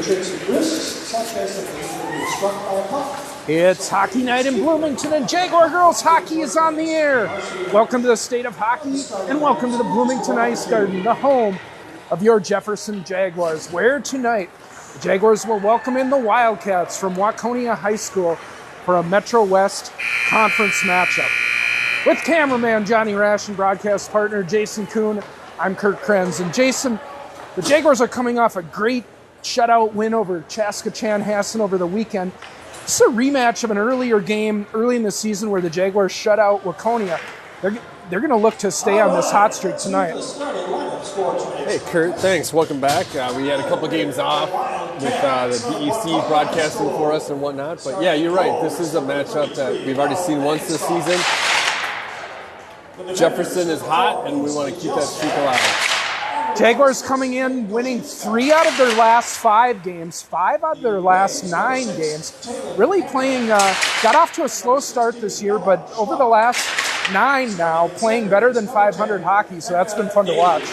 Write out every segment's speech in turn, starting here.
takes risks such as the case of being struck by a puck. It's hockey night in Bloomington, and Jaguar girls hockey is on the air. Welcome to the state of hockey, and welcome to the Bloomington Ice Garden, the home of your Jefferson Jaguars, where tonight the Jaguars will welcome in the Wildcats from Waconia High School for a Metro West Conference matchup. With cameraman Johnny Rash and broadcast partner Jason Kuhn, I'm Kurt Krenz. And Jason, the Jaguars are coming off a great shutout win over Chaska Chanhassen over the weekend. This is a rematch of an earlier game early in the season where the Jaguars shut out Waconia. They're going to look to stay on this hot streak tonight. Hey, Kurt, thanks. Welcome back. We had a couple games off with the BEC broadcasting for us and whatnot. But yeah, you're right. This is a matchup that we've already seen once this season. Jefferson is hot, and we want to keep that streak alive. Jaguars coming in, winning 3 out of their last 5 games, 5 out of their last 9 games. Really playing, got off to a slow start this year, but over the last 9 now, playing better than 500 hockey, so that's been fun to watch.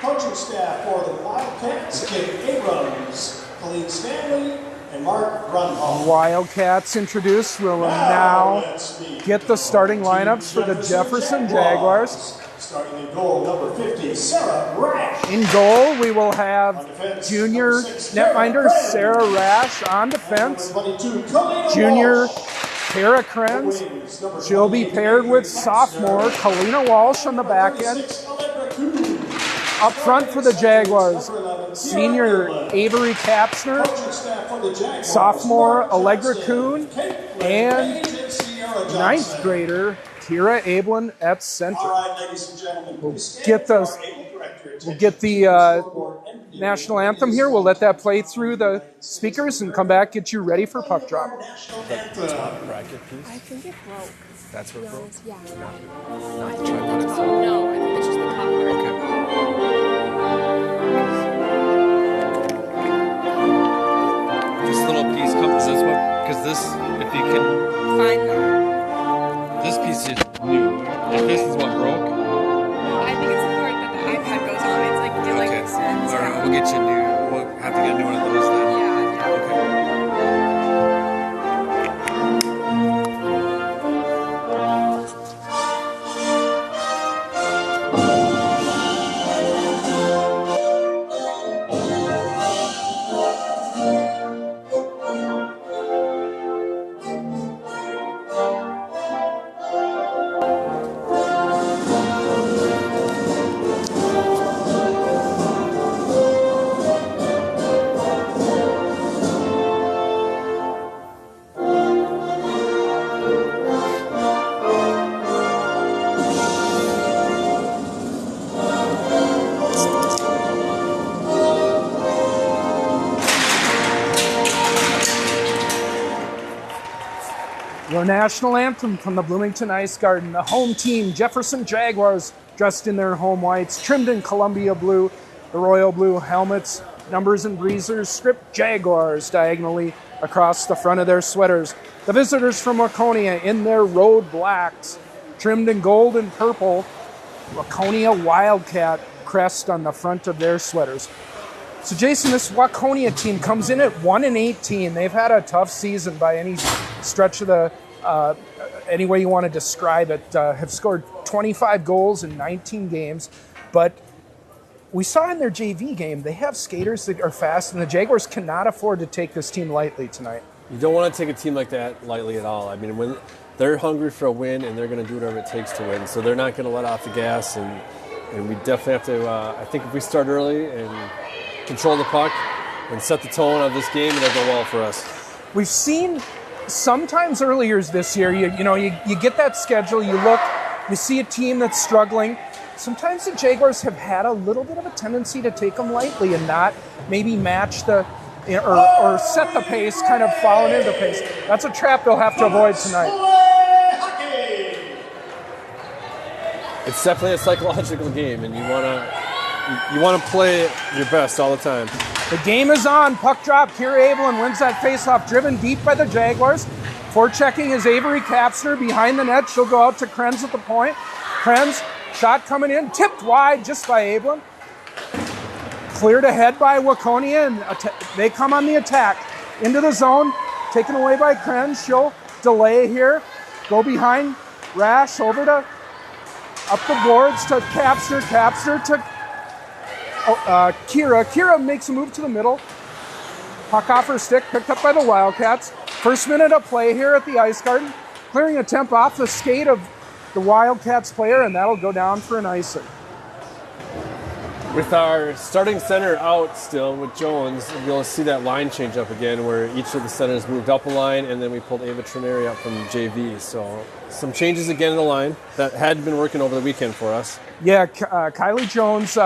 Coaching staff for the Wildcats, Kim Abrams, Colleen Stanley, and Mark Grunwald. Wildcats introduced will now get the starting lineups for the Jefferson Jaguars. Starting in goal, number 50, Sarah Rash. In goal, we will have junior netminder Sarah Rash on defense. Junior Tara Krenz. She'll be paired with sophomore Kalina Walsh on the back end. Up front for the Jaguars, senior Avery Kapsner, sophomore Allegra Kuhn, and 9th grader Kira Ablin at center. We'll get the national anthem here. We'll let that play through the speakers and come back, get you ready for puck drop. Bracket piece? I think it broke. That's what broke? Yeah. Not the tripod itself? No, I think it's just the cover. Okay. This little piece comes this one, because this, if you can, Fine though. this piece is new. If this is what broke, I think it's the part that the iPad goes on. It's like it like okay. extends. All right, we'll get you a new. We'll have to get a new one of those then. Yeah. Okay. Your national anthem from the Bloomington Ice Garden. The home team, Jefferson Jaguars, dressed in their home whites, trimmed in Columbia blue, the royal blue helmets, numbers and breezers, stripped Jaguars diagonally across the front of their sweaters. The visitors from Waconia in their road blacks, trimmed in gold and purple, Waconia Wildcat crest on the front of their sweaters. So Jason, this Waconia team comes in at 1-18. They've had a tough season by any stretch of the, any way you want to describe it. Have scored 25 goals in 19 games, but we saw in their JV game, they have skaters that are fast, and the Jaguars cannot afford to take this team lightly tonight. You don't want to take a team like that lightly at all. I mean, when they're hungry for a win, and they're going to do whatever it takes to win, so they're not going to let off the gas, and we definitely have to, I think if we start early and control the puck and set the tone of this game, it'll go well for us. We've seen sometimes earlier this year, you get that schedule, you look, you see a team that's struggling. Sometimes the Jaguars have had a little bit of a tendency to take them lightly and not maybe match the, or set the pace, kind of falling into the pace. That's a trap they'll have to avoid tonight. It's definitely a psychological game, and you want to play it your best all the time. The game is on. Puck drop. Kira Ablin wins that faceoff, driven deep by the Jaguars. Forechecking is Avery Kapsner behind the net. She'll go out to Krenz at the point. Krenz, shot coming in, tipped wide just by Ablin. Cleared ahead by Waconia, and they come on the attack. Into the zone, taken away by Krenz. She'll delay here. Go behind Rash, over to up the boards to Capster. Capster to Kira. Kira makes a move to the middle. Puck off her stick, picked up by the Wildcats. First minute of play here at the Ice Garden. Clearing a temp off the skate of the Wildcats player, and that'll go down for an icing. With our starting center out still with Jones, you'll see that line change up again where each of the centers moved up a line, and then we pulled Ava Trineri up from JV. So some changes again in the line that had been working over the weekend for us. Yeah, Kylie Jones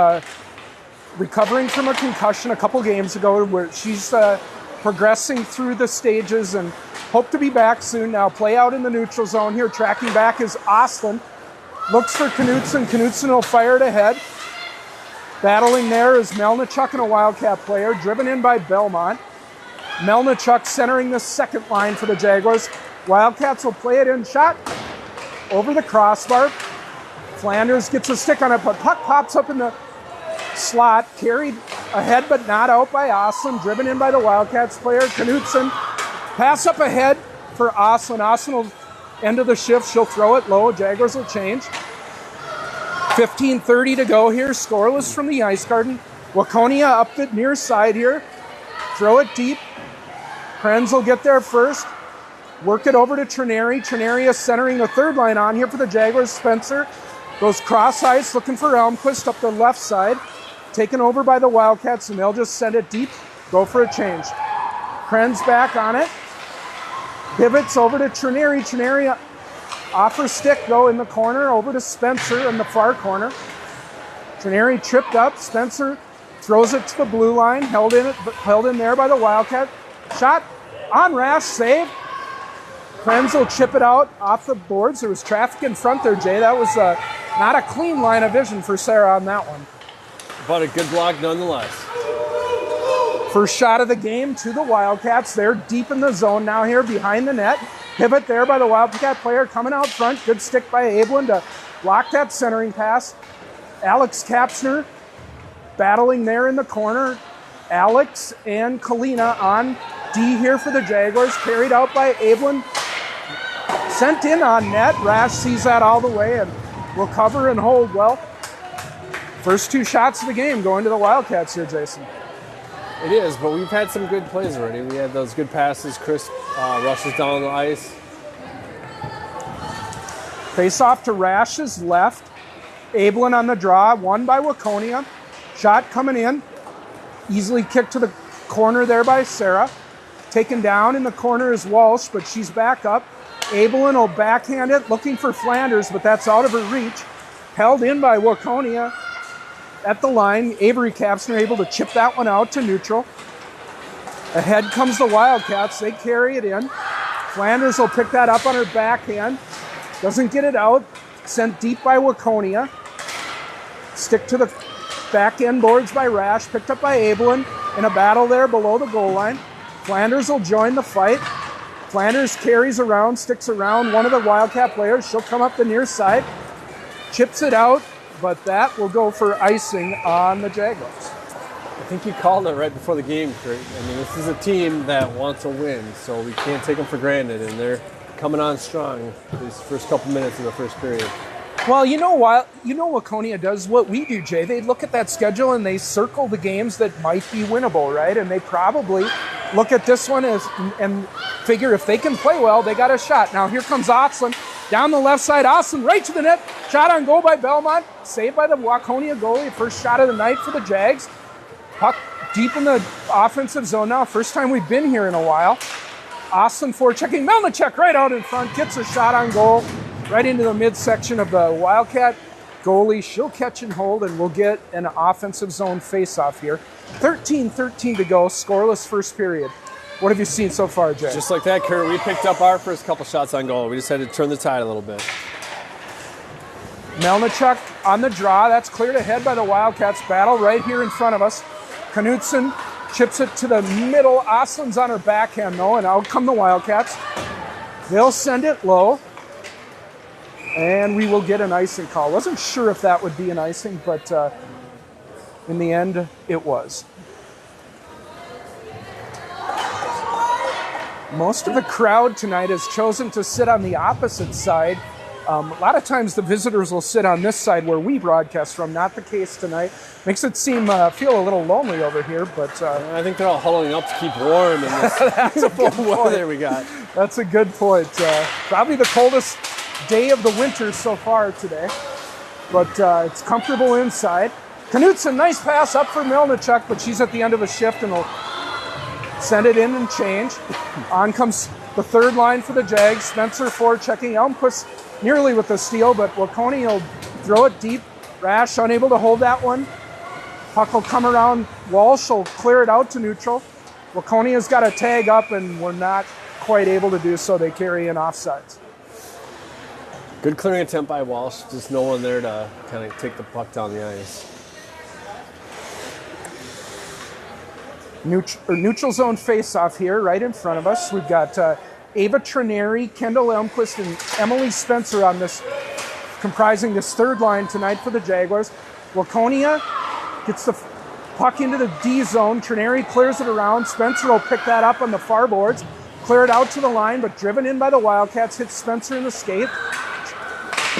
recovering from a concussion a couple games ago, where she's progressing through the stages and hope to be back soon. Now play out in the neutral zone here. Tracking back is Oslin. Looks for Knutson. Knutson will fire it ahead. Battling there is Melnichuk and a Wildcat player, driven in by Belmont. Melnichuk centering the second line for the Jaguars. Wildcats will play it in, shot over the crossbar. Flanders gets a stick on it, but puck pops up in the slot, carried ahead but not out by Oslin, driven in by the Wildcats player, Knutson. Pass up ahead for Oslin. Oslin will end of the shift, she'll throw it low, Jaguars will change. 15:30 to go here, scoreless from the Ice Garden. Waconia up the near side here. Throw it deep. Krenz will get there first. Work it over to Trineri. Trineri is centering the third line on here for the Jaguars. Spencer goes cross ice looking for Elmquist up the left side. Taken over by the Wildcats, and they'll just send it deep. Go for a change. Krenz back on it. Pivots over to Trineri. Trineri off her stick, though, in the corner, over to Spencer in the far corner. Trineri tripped up. Spencer throws it to the blue line, held in there by the Wildcat. Shot on Rash, save. Krenz will chip it out off the boards. There was traffic in front there, Jay. That was not a clean line of vision for Sarah on that one. But a good block nonetheless. First shot of the game to the Wildcats. They're deep in the zone now here behind the net. Pivot there by the Wildcat player coming out front. Good stick by Ablin to block that centering pass. Alex Kapsner battling there in the corner. Alex and Kalina on D here for the Jaguars. Carried out by Ablin. Sent in on net. Rash sees that all the way and will cover and hold well. First two shots of the game going to the Wildcats here, Jason. It is, but we've had some good plays already. We had those good passes. Chris rushes down the ice. Face off to Rash's left. Ablin on the draw, won by Waconia. Shot coming in. Easily kicked to the corner there by Sarah. Taken down in the corner is Walsh, but she's back up. Ablin will backhand it, looking for Flanders, but that's out of her reach. Held in by Waconia. At the line, Avery Kapsner able to chip that one out to neutral. Ahead comes the Wildcats. They carry it in. Flanders will pick that up on her backhand. Doesn't get it out. Sent deep by Waconia. Stick to the back end boards by Rash. Picked up by Ablin in a battle there below the goal line. Flanders will join the fight. Flanders carries around, sticks around one of the Wildcat players. She'll come up the near side. Chips it out. But that will go for icing on the Jaguars. I think you called it right before the game, Kurt. I mean, this is a team that wants to win, so we can't take them for granted, and they're coming on strong these first couple minutes of the first period. Well, you know what? You know Waconia does what we do, Jay. They look at that schedule and they circle the games that might be winnable, right? And they probably look at this one and figure if they can play well, they got a shot. Now here comes Oslin. Down the left side, Oslin right to the net. Shot on goal by Belmont. Saved by the Waconia goalie. First shot of the night for the Jags. Puck deep in the offensive zone now. First time we've been here in a while. Oslin forechecking. Melnichuk right out in front. Gets a shot on goal. Right into the midsection of the Wildcat goalie. She'll catch and hold, and we'll get an offensive zone face-off here. 13:13 to go. Scoreless first period. What have you seen so far, Jay? Just like that, Kurt, we picked up our first couple shots on goal. We just had to turn the tide a little bit. Melnichuk on the draw. That's cleared ahead by the Wildcats. Battle right here in front of us. Knutson chips it to the middle. Oslin's on her backhand, though, and out come the Wildcats. They'll send it low, and we will get an icing call. Wasn't sure if that would be an icing, but In the end, it was. Most of the crowd tonight has chosen to sit on the opposite side. A lot of times the visitors will sit on this side where we broadcast from. Not the case tonight. Makes it feel a little lonely over here, but I think they're all huddling up to keep warm in this that's a good weather we got. That's a good point. Probably the coldest day of the winter so far today, but it's comfortable inside. Knutson, nice pass up for Melnichuk, but she's at the end of a shift and will send it in and change. On comes the third line for the Jags. Spencer forechecking. Elmquist nearly with the steal, but Waconia will throw it deep. Rash unable to hold that one. Puck will come around. Walsh will clear it out to neutral. Waconia's got a tag up, and we're not quite able to do so. They carry in offsides. Good clearing attempt by Walsh. Just no one there to kind of take the puck down the ice. Neutral zone face-off here, right in front of us. We've got Ava Trineri, Kendall Elmquist, and Emily Spencer on this, comprising this third line tonight for the Jaguars. Waconia gets the puck into the D zone. Trineri clears it around. Spencer will pick that up on the far boards, clear it out to the line, but driven in by the Wildcats, hits Spencer in the skate.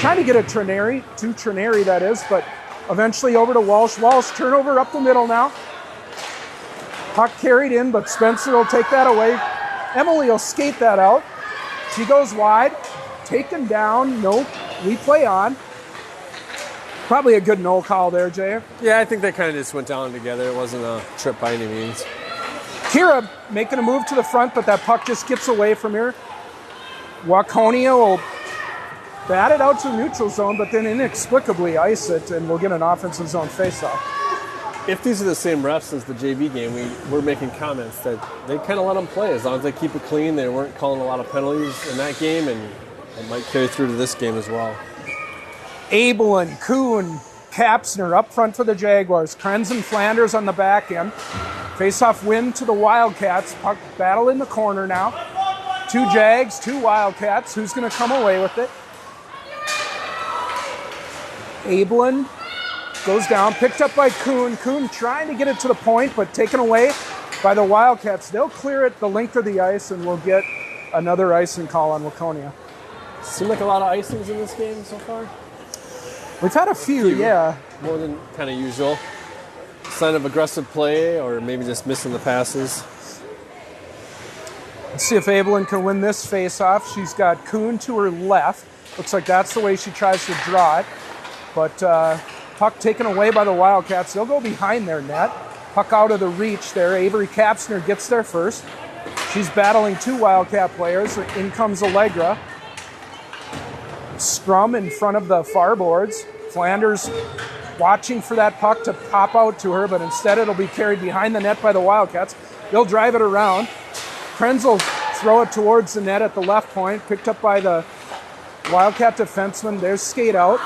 Trying to get to Trineri that is, but eventually over to Walsh. Walsh turnover up the middle now. Puck carried in, but Spencer will take that away. Emily will skate that out. She goes wide, taken down, no replay on. Probably a good no call there, Jay. Yeah, I think they kind of just went down together. It wasn't a trip by any means. Kira making a move to the front, but that puck just skips away from here. Waconia will bat it out to the neutral zone, but then inexplicably ice it, and we'll get an offensive zone faceoff. If these are the same refs as the JV game, we're making comments that they kind of let them play. As long as they keep it clean, they weren't calling a lot of penalties in that game, and it might carry through to this game as well. Abel and Kuhn, Kapsner up front for the Jaguars. Krenz and Flanders on the back end. Face-off win to the Wildcats. Puck battle in the corner now. 2 Jags, 2 Wildcats. Who's going to come away with it? Abelin goes down, picked up by Kuhn. Kuhn trying to get it to the point, but taken away by the Wildcats. They'll clear it the length of the ice, and we'll get another icing call on Waconia. Seemed like a lot of icings in this game so far. We've had a few, yeah. More than kind of usual. Sign of aggressive play, or maybe just missing the passes. Let's see if Abelin can win this face-off. She's got Kuhn to her left. Looks like that's the way she tries to draw it. But puck taken away by the Wildcats. They'll go behind their net. Puck out of the reach there. Avery Kapsner gets there first. She's battling 2 Wildcat players. In comes Allegra. Scrum in front of the far boards. Flanders watching for that puck to pop out to her, but instead it'll be carried behind the net by the Wildcats. They'll drive it around. Krenz will throw it towards the net at the left point, picked up by the Wildcat defenseman. There's skate out.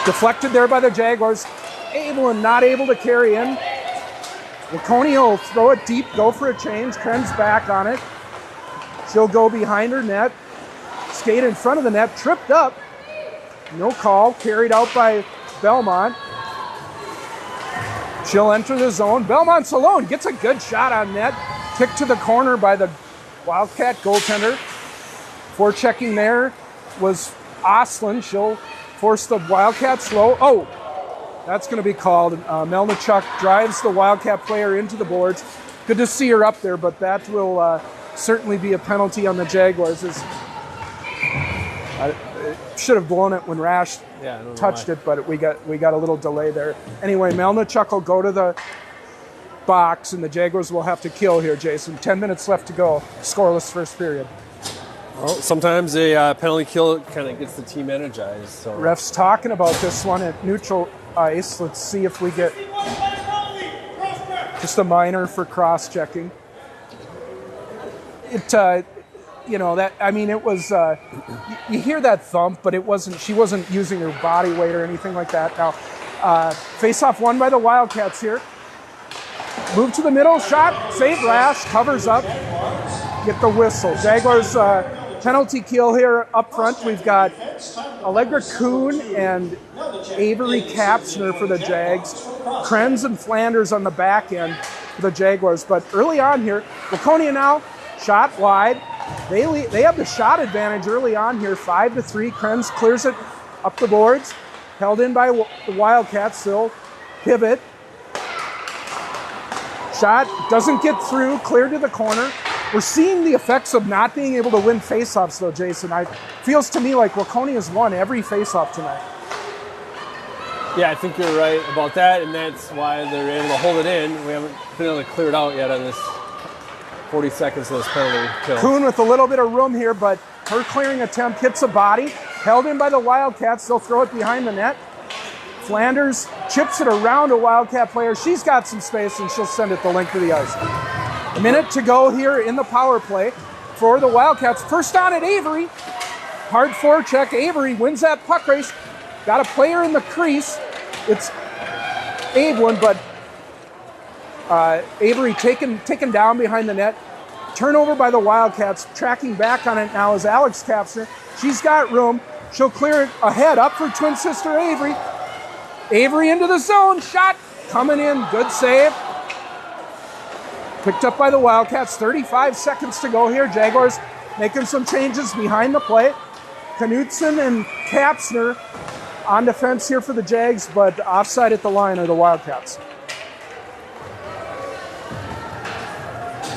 Deflected there by the Jaguars. Abelin not able to carry in. Waconia will throw it deep, go for a change. Krenz back on it. She'll go behind her net. Skate in front of the net, tripped up. No call, carried out by Belmont. She'll enter the zone. Belmont's alone, gets a good shot on net. Kicked to the corner by the Wildcat goaltender. Forechecking there was Oslin. She'll force the Wildcats low. Oh, that's going to be called. Melnichuk drives the Wildcat player into the boards. Good to see her up there, but that will certainly be a penalty on the Jaguars. Should have blown it when Rash touched it, but we got a little delay there. Anyway, Melnichuk will go to the box, and the Jaguars will have to kill here, Jason. 10 minutes left to go. Scoreless first period. Well, sometimes a penalty kill kind of gets the team energized. So. Refs talking about this one at neutral ice. Let's see if we get just a minor for cross-checking. It was, you hear that thump, but she wasn't using her body weight or anything like that. Now, face-off won by the Wildcats here. Move to the middle, shot, save Rash, covers up, get the whistle. Jaguars Penalty kill here up front. We've got Allegra Kuhn and Avery Kapsner for the Jags. Krenz and Flanders on the back end for the Jaguars. But early on here, Waconia now shot wide. They have the shot advantage early on here, 5-3. Krenz clears it up the boards, held in by the Wildcats. They'll pivot. Shot doesn't get through, cleared to the corner. We're seeing the effects of not being able to win faceoffs, though, Jason. It feels to me like Waconia's won every faceoff tonight. Yeah, I think you're right about that, and that's why they're able to hold it in. We haven't been able to clear it out yet on this 40 seconds of this penalty kill. Kuhn with a little bit of room here, but her clearing attempt hits a body. Held in by the Wildcats. They'll throw it behind the net. Flanders chips it around a Wildcat player. She's got some space, and she'll send it the length of the ice. A minute to go here in the power play for the Wildcats. First down at Avery. Hard forecheck. Avery wins that puck race. Got a player in the crease. It's Ablin, but Avery taken down behind the net. Turnover by the Wildcats. Tracking back on it now is Alex Kapsner. She's got room. She'll clear it ahead up for twin sister Avery. Avery into the zone. Shot coming in. Good save. Picked up by the Wildcats. 35 seconds to go here. Jaguars making some changes behind the play. Knutson and Kapsner on defense here for the Jags, but offside at the line are the Wildcats.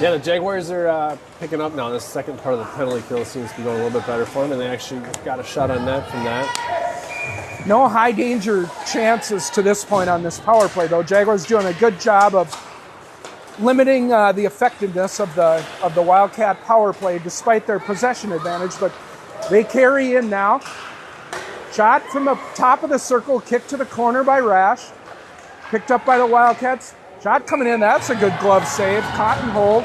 Yeah, the Jaguars are picking up now. This second part of the penalty kill seems to be going a little bit better for them, and they actually got a shot on net from that. No high danger chances to this point on this power play, though. Jaguars doing a good job of limiting the effectiveness of the Wildcat power play despite their possession advantage, but they carry in now. Shot from the top of the circle, kicked to the corner by Rash. Picked up by the Wildcats. Shot coming in, that's a good glove save. Caught and hold.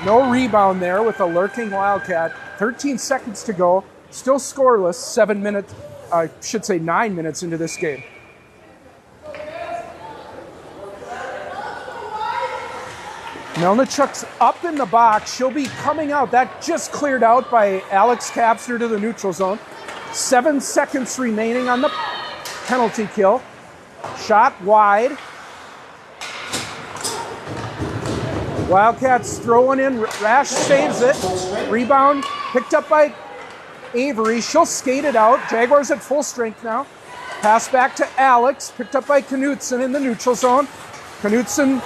No rebound there with a lurking Wildcat. 13 seconds to go. Still scoreless, 9 minutes into this game. Melnichuk's up in the box. She'll be coming out. That just cleared out by Alex Kapsner to the neutral zone. 7 seconds remaining on the penalty kill. Shot wide. Wildcats throwing in. Rash saves it. Rebound picked up by Avery. She'll skate it out. Jaguars at full strength now. Pass back to Alex. Picked up by Knutson in the neutral zone. Knutson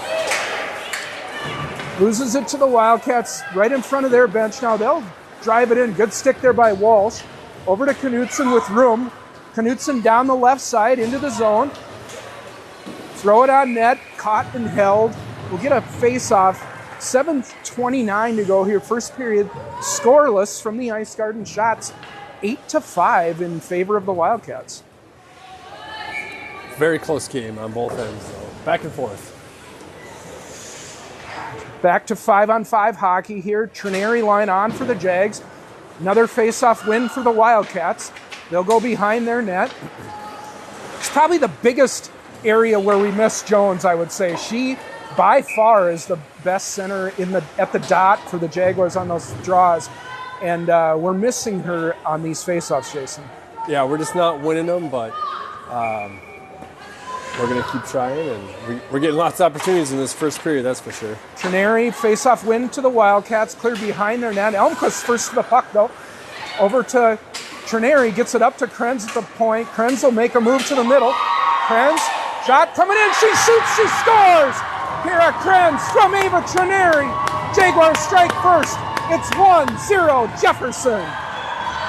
loses it to the Wildcats right in front of their bench. Now they'll drive it in. Good stick there by Walsh. Over to Knutson with room. Knutson down the left side into the zone. Throw it on net. Caught and held. We'll get a face-off. 7:29 to go here. First period scoreless from the Ice Garden. Shots 8-5 in favor of the Wildcats. Very close game on both ends, though. Back and forth. Back to 5-on-5 hockey here. Trinary line on for the Jags. Another face-off win for the Wildcats. They'll go behind their net. It's probably the biggest area where we miss Jones, I would say. She, by far, is the best center at the dot for the Jaguars on those draws. And we're missing her on these face-offs, Jason. Yeah, we're just not winning them, but we're going to keep trying, and we're getting lots of opportunities in this first period, that's for sure. Trinary, face-off win to the Wildcats, cleared behind their net. Elmquist first to the puck, though. Over to Trinary, gets it up to Krenz at the point. Krenz will make a move to the middle. Krenz, shot coming in, she shoots, she scores! Kira Krenz from Ava Trinary. Jaguars strike first. It's 1-0 Jefferson.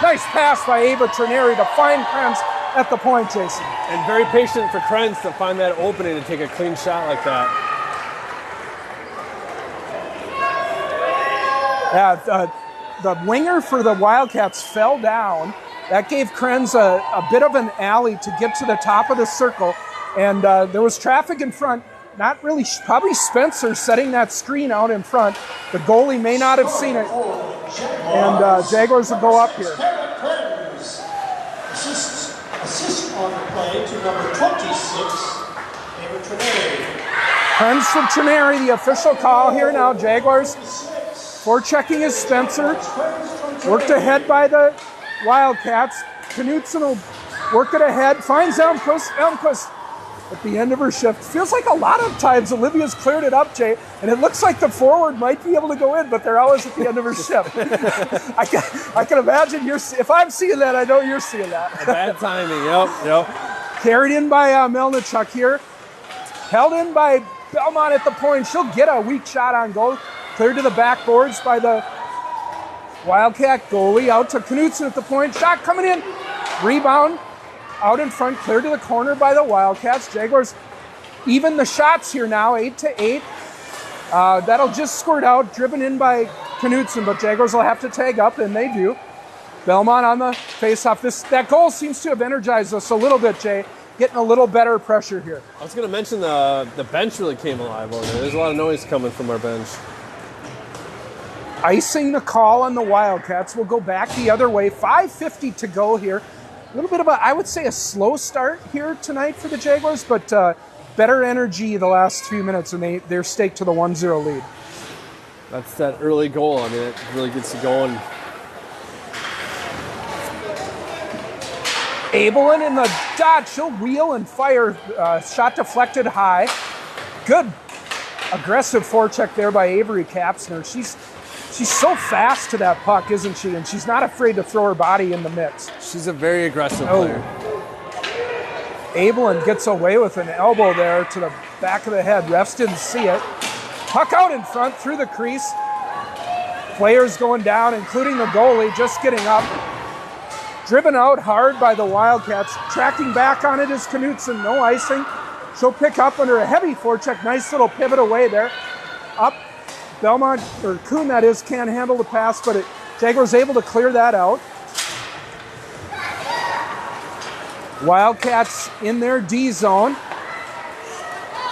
Nice pass by Ava Trinary to find Krenz at the point, Jason. And very patient for Krenz to find that opening and take a clean shot like that. Yeah, the winger for the Wildcats fell down. That gave Krenz a bit of an alley to get to the top of the circle. And there was traffic in front. Not really, probably Spencer setting that screen out in front. The goalie may not have seen it. And Jaguars will go up here. Assist on the play to number 26, Ava Trinary. Krenz from Trinary, the official call here now. Jaguars forechecking is Spencer. Worked ahead by the Wildcats. Knutson will work it ahead, finds Elmquist. Elmquist at the end of her shift. Feels like a lot of times Olivia's cleared it up, Jay, and it looks like the forward might be able to go in, but they're always at the end of her shift. I can imagine if I'm seeing that, I know you're seeing that. Bad timing, yep. Carried in by Melnichuk here. Held in by Belmont at the point. She'll get a weak shot on goal. Cleared to the backboards by the Wildcat goalie. Out to Knutson at the point. Shot coming in. Rebound. Out in front, clear to the corner by the Wildcats. Jaguars even the shots here now, 8-8. That'll just squirt out, driven in by Knutson, but Jaguars will have to tag up, and they do. Belmont on the face-off. That goal seems to have energized us a little bit, Jay. Getting a little better pressure here. I was going to mention the bench really came alive over there. There's a lot of noise coming from our bench. Icing the call on the Wildcats. We'll go back the other way. 5:50 to go here. A little bit of I would say a slow start here tonight for the Jaguars, but better energy the last few minutes, and they're staked to the 1-0 lead. That's that early goal. I mean, it really gets you going. Abelin in the dot. She'll wheel and fire. Shot deflected high. Good aggressive forecheck there by Avery Kapsner. She's so fast to that puck, isn't she? And she's not afraid to throw her body in the mix. She's a very aggressive player. Abelin gets away with an elbow there to the back of the head. Refs didn't see it. Puck out in front through the crease. Players going down, including the goalie, just getting up. Driven out hard by the Wildcats. Tracking back on it is Knutson. No icing. She'll pick up under a heavy forecheck. Nice little pivot away there. Up. Belmont, or Kuhn that is, can't handle the pass, but Jaguars able to clear that out. Wildcats in their D zone.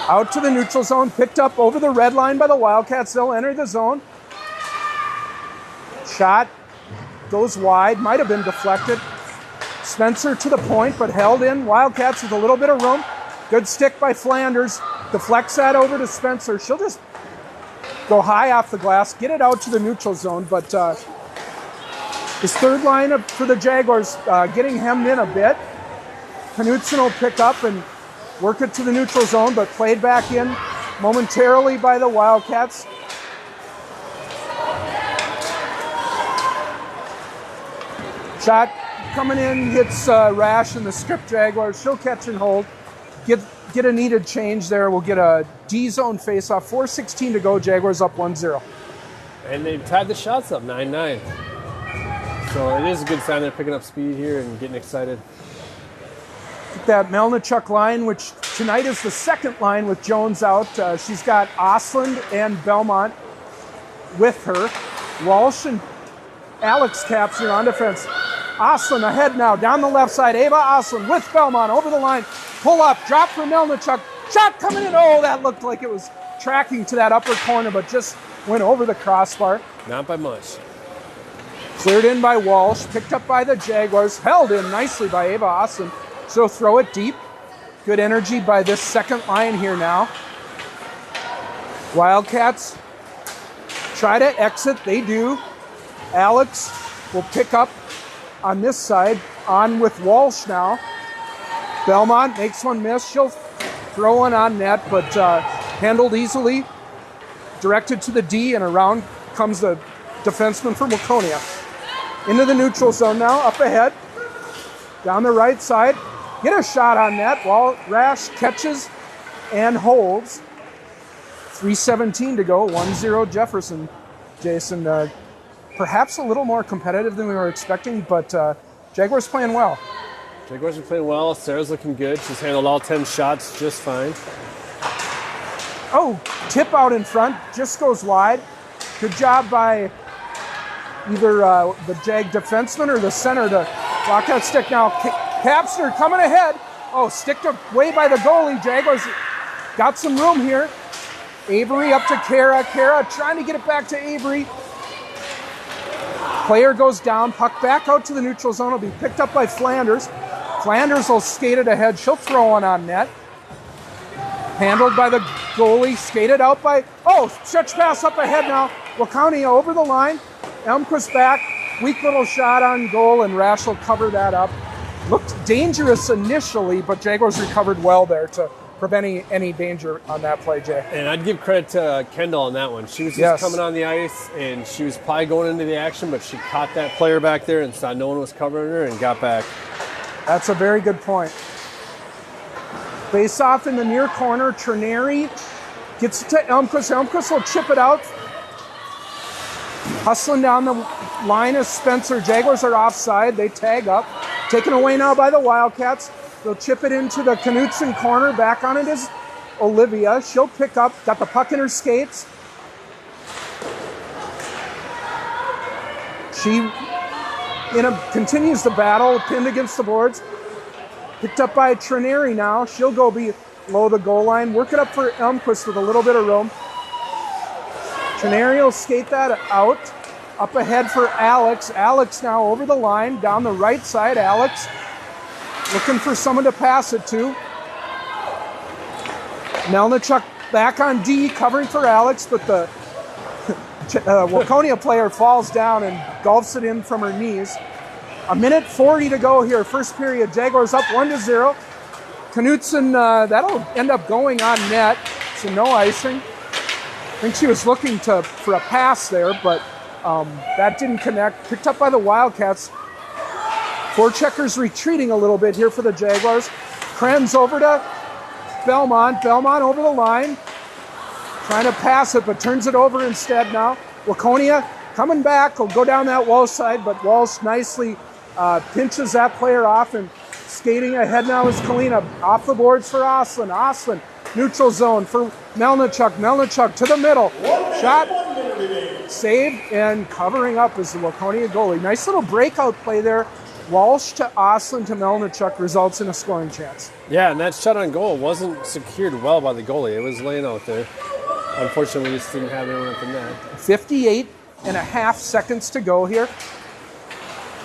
Out to the neutral zone, picked up over the red line by the Wildcats. They'll enter the zone. Shot goes wide, might have been deflected. Spencer to the point, but held in. Wildcats with a little bit of room. Good stick by Flanders. Deflects that over to Spencer. She'll just go high off the glass, get it out to the neutral zone, but this third line for the Jaguars getting hemmed in a bit. Knutson will pick up and work it to the neutral zone, but played back in momentarily by the Wildcats. Shot coming in, hits Rash and the script Jaguars. She'll catch and hold. Get a needed change there. We'll get a D-zone face-off. 4:16 to go. Jaguars up 1-0. And they've tied the shots up 9-9. So it is a good sign they're picking up speed here and getting excited. That Melnichuk line, which tonight is the second line with Jones out. She's got Osland and Belmont with her. Walsh and Alex Kapsner on defense. Osland ahead now, down the left side. Ava Osland with Belmont over the line. Pull up, drop for Melnichuk. Shot coming in. Oh, that looked like it was tracking to that upper corner, but just went over the crossbar. Not by much. Cleared in by Walsh, picked up by the Jaguars, held in nicely by Ava Osland. So throw it deep. Good energy by this second line here now. Wildcats try to exit. They do. Alex will pick up on this side, on with Walsh now. Belmont makes one miss. She'll throw one on net, but handled easily. Directed to the D, and around comes the defenseman from WACONIA. Into the neutral zone now, up ahead. Down the right side. Get a shot on net while Rash catches and holds. 3:17 to go, 1-0 Jefferson. Jason, perhaps a little more competitive than we were expecting, but Jaguars playing well. Jaguars are playing well. Sarah's looking good. She's handled all 10 shots just fine. Oh, tip out in front, just goes wide. Good job by either the Jag defenseman or the center to block that stick. Now, Kapsner coming ahead. Oh, sticked away by the goalie. Jaguars got some room here. Avery up to Kara. Kara trying to get it back to Avery. Player goes down. Puck back out to the neutral zone. Will be picked up by Flanders. Flanders will skate it ahead. She'll throw one on net. Handled by the goalie. Skated out by... Oh, stretch pass up ahead now. WACONIA over the line. Elmquist back. weak little shot on goal, and Rash will cover that up. Looked dangerous initially, but Jaguars recovered well there to prevent any danger on that play, Jay. And I'd give credit to Kendall on that one. She was just coming on the ice, and she was probably going into the action, but she caught that player back there and saw no one was covering her and got back. That's a very good point. Face off in the near corner. Trineri gets it to Elmquist. Elmquist will chip it out. Hustling down the line is Spencer. Jaguars are offside. They tag up. Taken away now by the Wildcats. They'll chip it into the Knutson corner. Back on it is Olivia. She'll pick up. Got the puck in her skates. She continues the battle. Pinned against the boards. Picked up by Trineri now. She'll go below the goal line. Work it up for Elmquist with a little bit of room. Trineri will skate that out. Up ahead for Alex. Alex now over the line. Down the right side. Alex looking for someone to pass it to. Melnichuk back on D, covering for Alex, but the Waconia player falls down and golfs it in from her knees. 1:40 to go here. First period. Jaguars up 1-0. Knutson, that'll end up going on net. So no icing. I think she was looking for a pass there, but that didn't connect. Picked up by the Wildcats. Forecheckers retreating a little bit here for the Jaguars. Krenz over to Belmont. Belmont over the line. Trying to pass it, but turns it over instead now. Waconia coming back. Will go down that Walsh side, but Walsh nicely pinches that player off, and skating ahead now is Kalina. Off the boards for Oslin. Oslin, neutral zone for Melnichuk. Melnichuk to the middle. Shot. Saved, and covering up is the Waconia goalie. Nice little breakout play there. Walsh to Oslin to Melnichuk results in a scoring chance. Yeah, and that shot on goal wasn't secured well by the goalie. It was laying out there. Unfortunately, we just didn't have anyone at the net. 58.5 seconds to go here.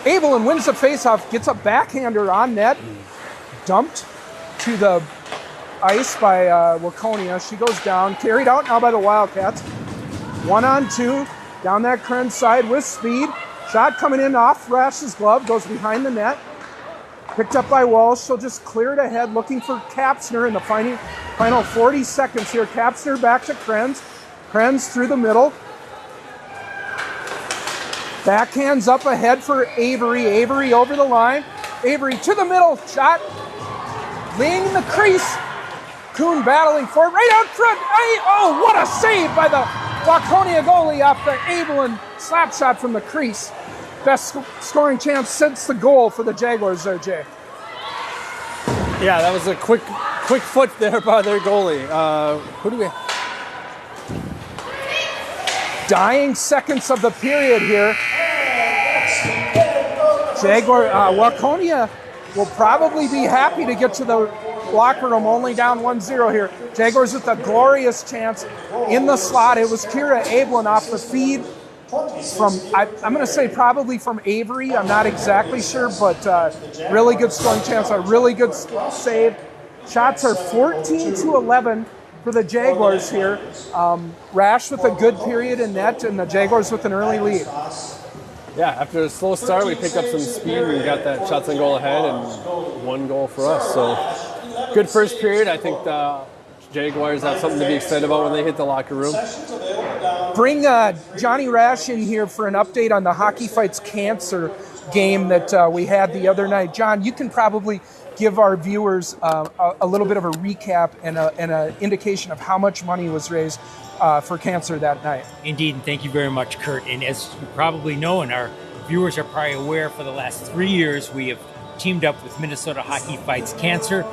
Abelin wins the faceoff, gets a backhander on net. Dumped to the ice by Waconia. She goes down, carried out now by the Wildcats. 1-on-2, down that Krenz side with speed. Shot coming in off Rash's glove, goes behind the net. Picked up by Walsh. She'll just clear it ahead, looking for Kapsner in the final 40 seconds here. Kapsner back to Krenz. Krenz through the middle. Backhands up ahead for Avery. Avery over the line. Avery to the middle. Shot. Laying in the crease. Kuhn battling for it. Right out front. Oh, what a save by the Waconia goalie off the Abelin slap shot from the crease. Best scoring chance since the goal for the Jaguars there, Jay. Yeah, that was a quick foot there by their goalie. Who do we have? Dying seconds of the period here. Waconia will probably be happy to get to the locker room, only down 1-0 here. Jaguars with a glorious chance in the slot. It was Kira Abelin off the feed from, I'm going to say probably from Avery. I'm not exactly sure, but really good scoring chance, a really good save. Shots are 14-11 for the Jaguars here. Rash with a good period in net, and the Jaguars with an early lead. Yeah, after a slow start, we picked up some speed and we got that shots on goal ahead, and one goal for us. So good first period. I think the Jaguars have something to be excited about when they hit the locker room. Bring Johnny Rash in here for an update on the Hockey Fights Cancer game that we had the other night. John, you can probably give our viewers a little bit of a recap and an indication of how much money was raised for cancer that night. Indeed, and thank you very much, Kurt. And as you probably know, and our viewers are probably aware, for the last 3 years, we have teamed up with Minnesota Hockey Fights Cancer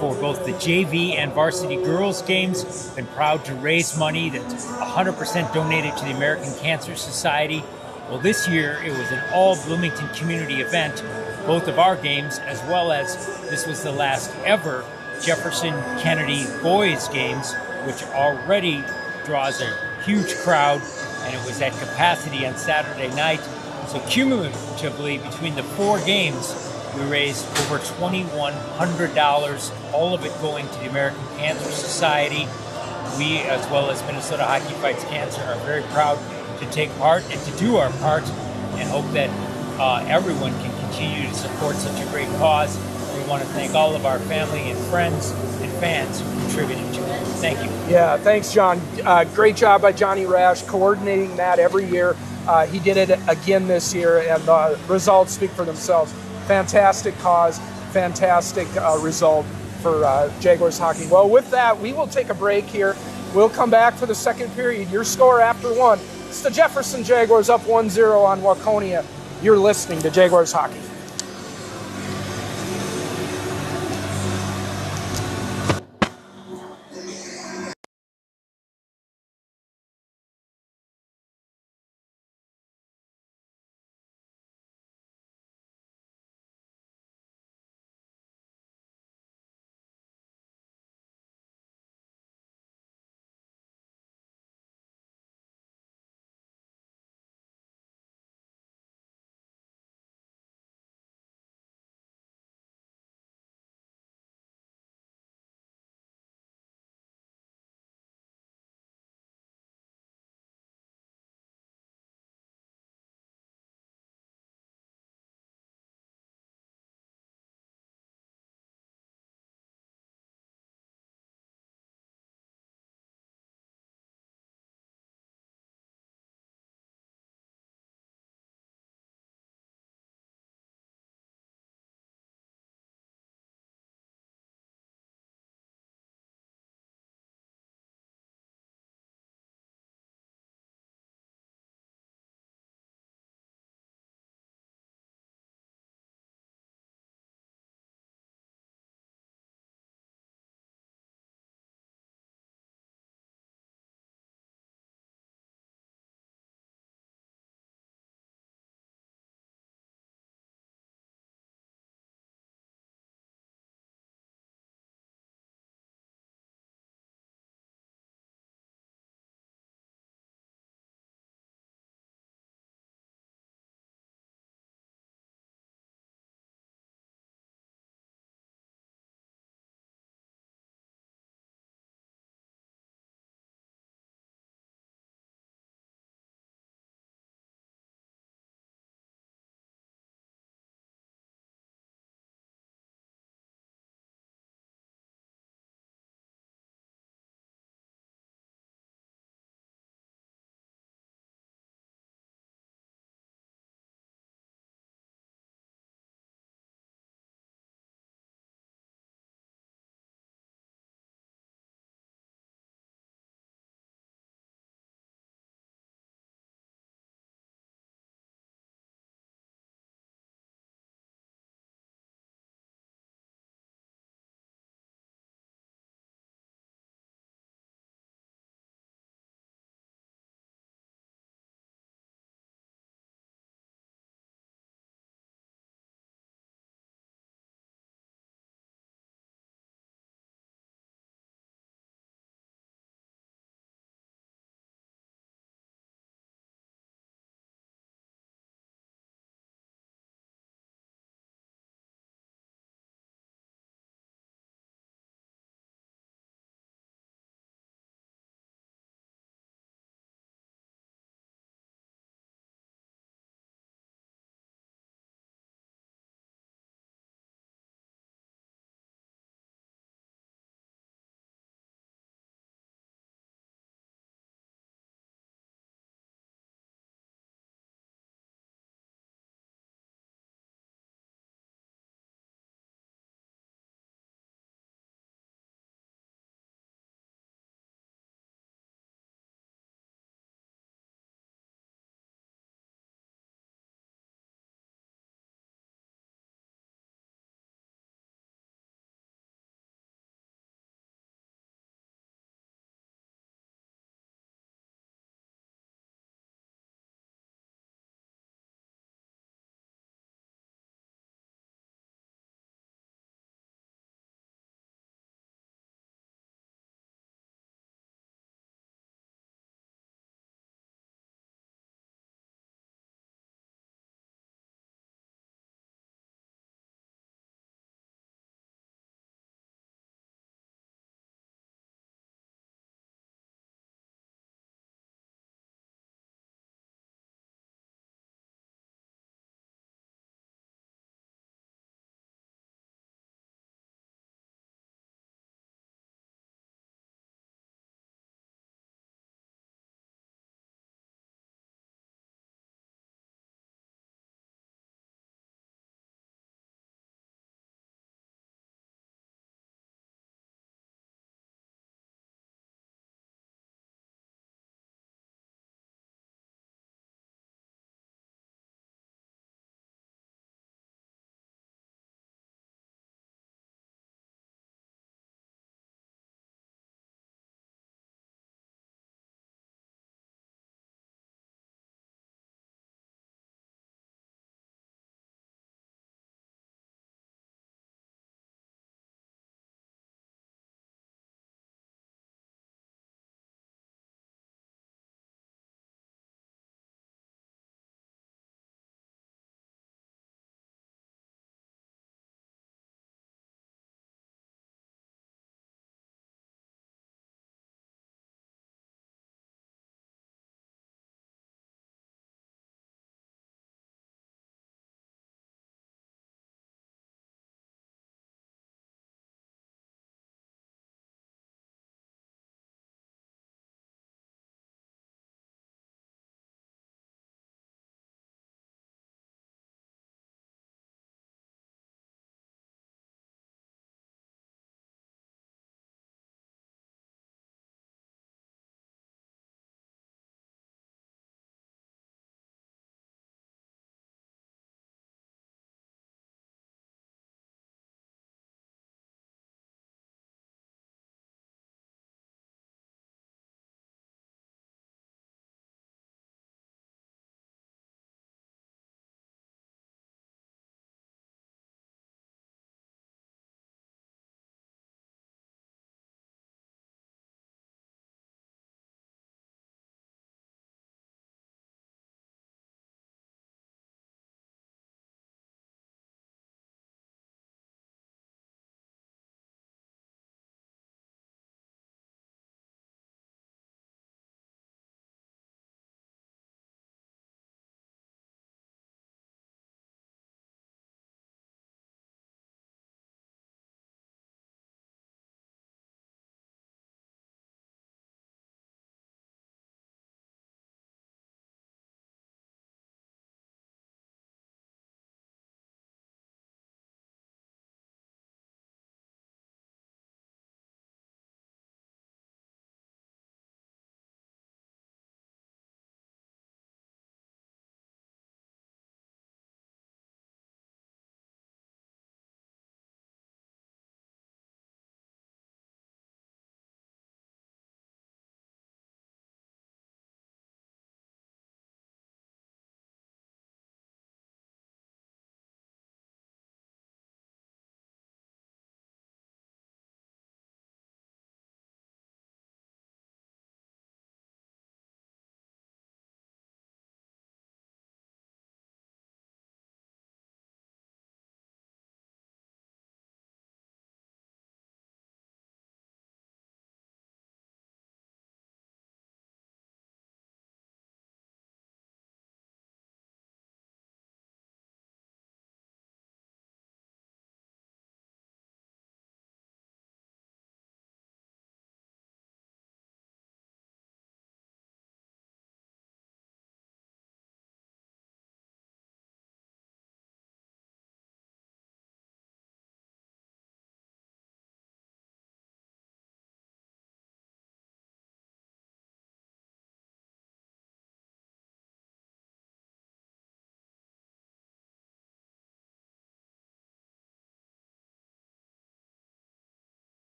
for both the JV and varsity girls games. Been proud to raise money that's 100% donated to the American Cancer Society. Well, this year it was an all Bloomington community event, both of our games, as well as this was the last ever Jefferson Kennedy boys games, which already draws a huge crowd, and it was at capacity on Saturday night. So cumulatively, between the 4 games, we raised over $2,100, all of it going to the American Cancer Society. We, as well as Minnesota Hockey Fights Cancer, are very proud to take part and to do our part and hope that everyone can continue to support such a great cause. We want to thank all of our family and friends and fans who contributed to it. Thank you. Yeah, thanks, John. Great job by Johnny Rash coordinating that every year. He did it again this year, and the results speak for themselves. Fantastic cause, fantastic result for Jaguars hockey. Well, with that, we will take a break here. We'll come back for the second period. Your score after one. It's the Jefferson Jaguars up 1-0 on Waconia. You're listening to Jaguars Hockey.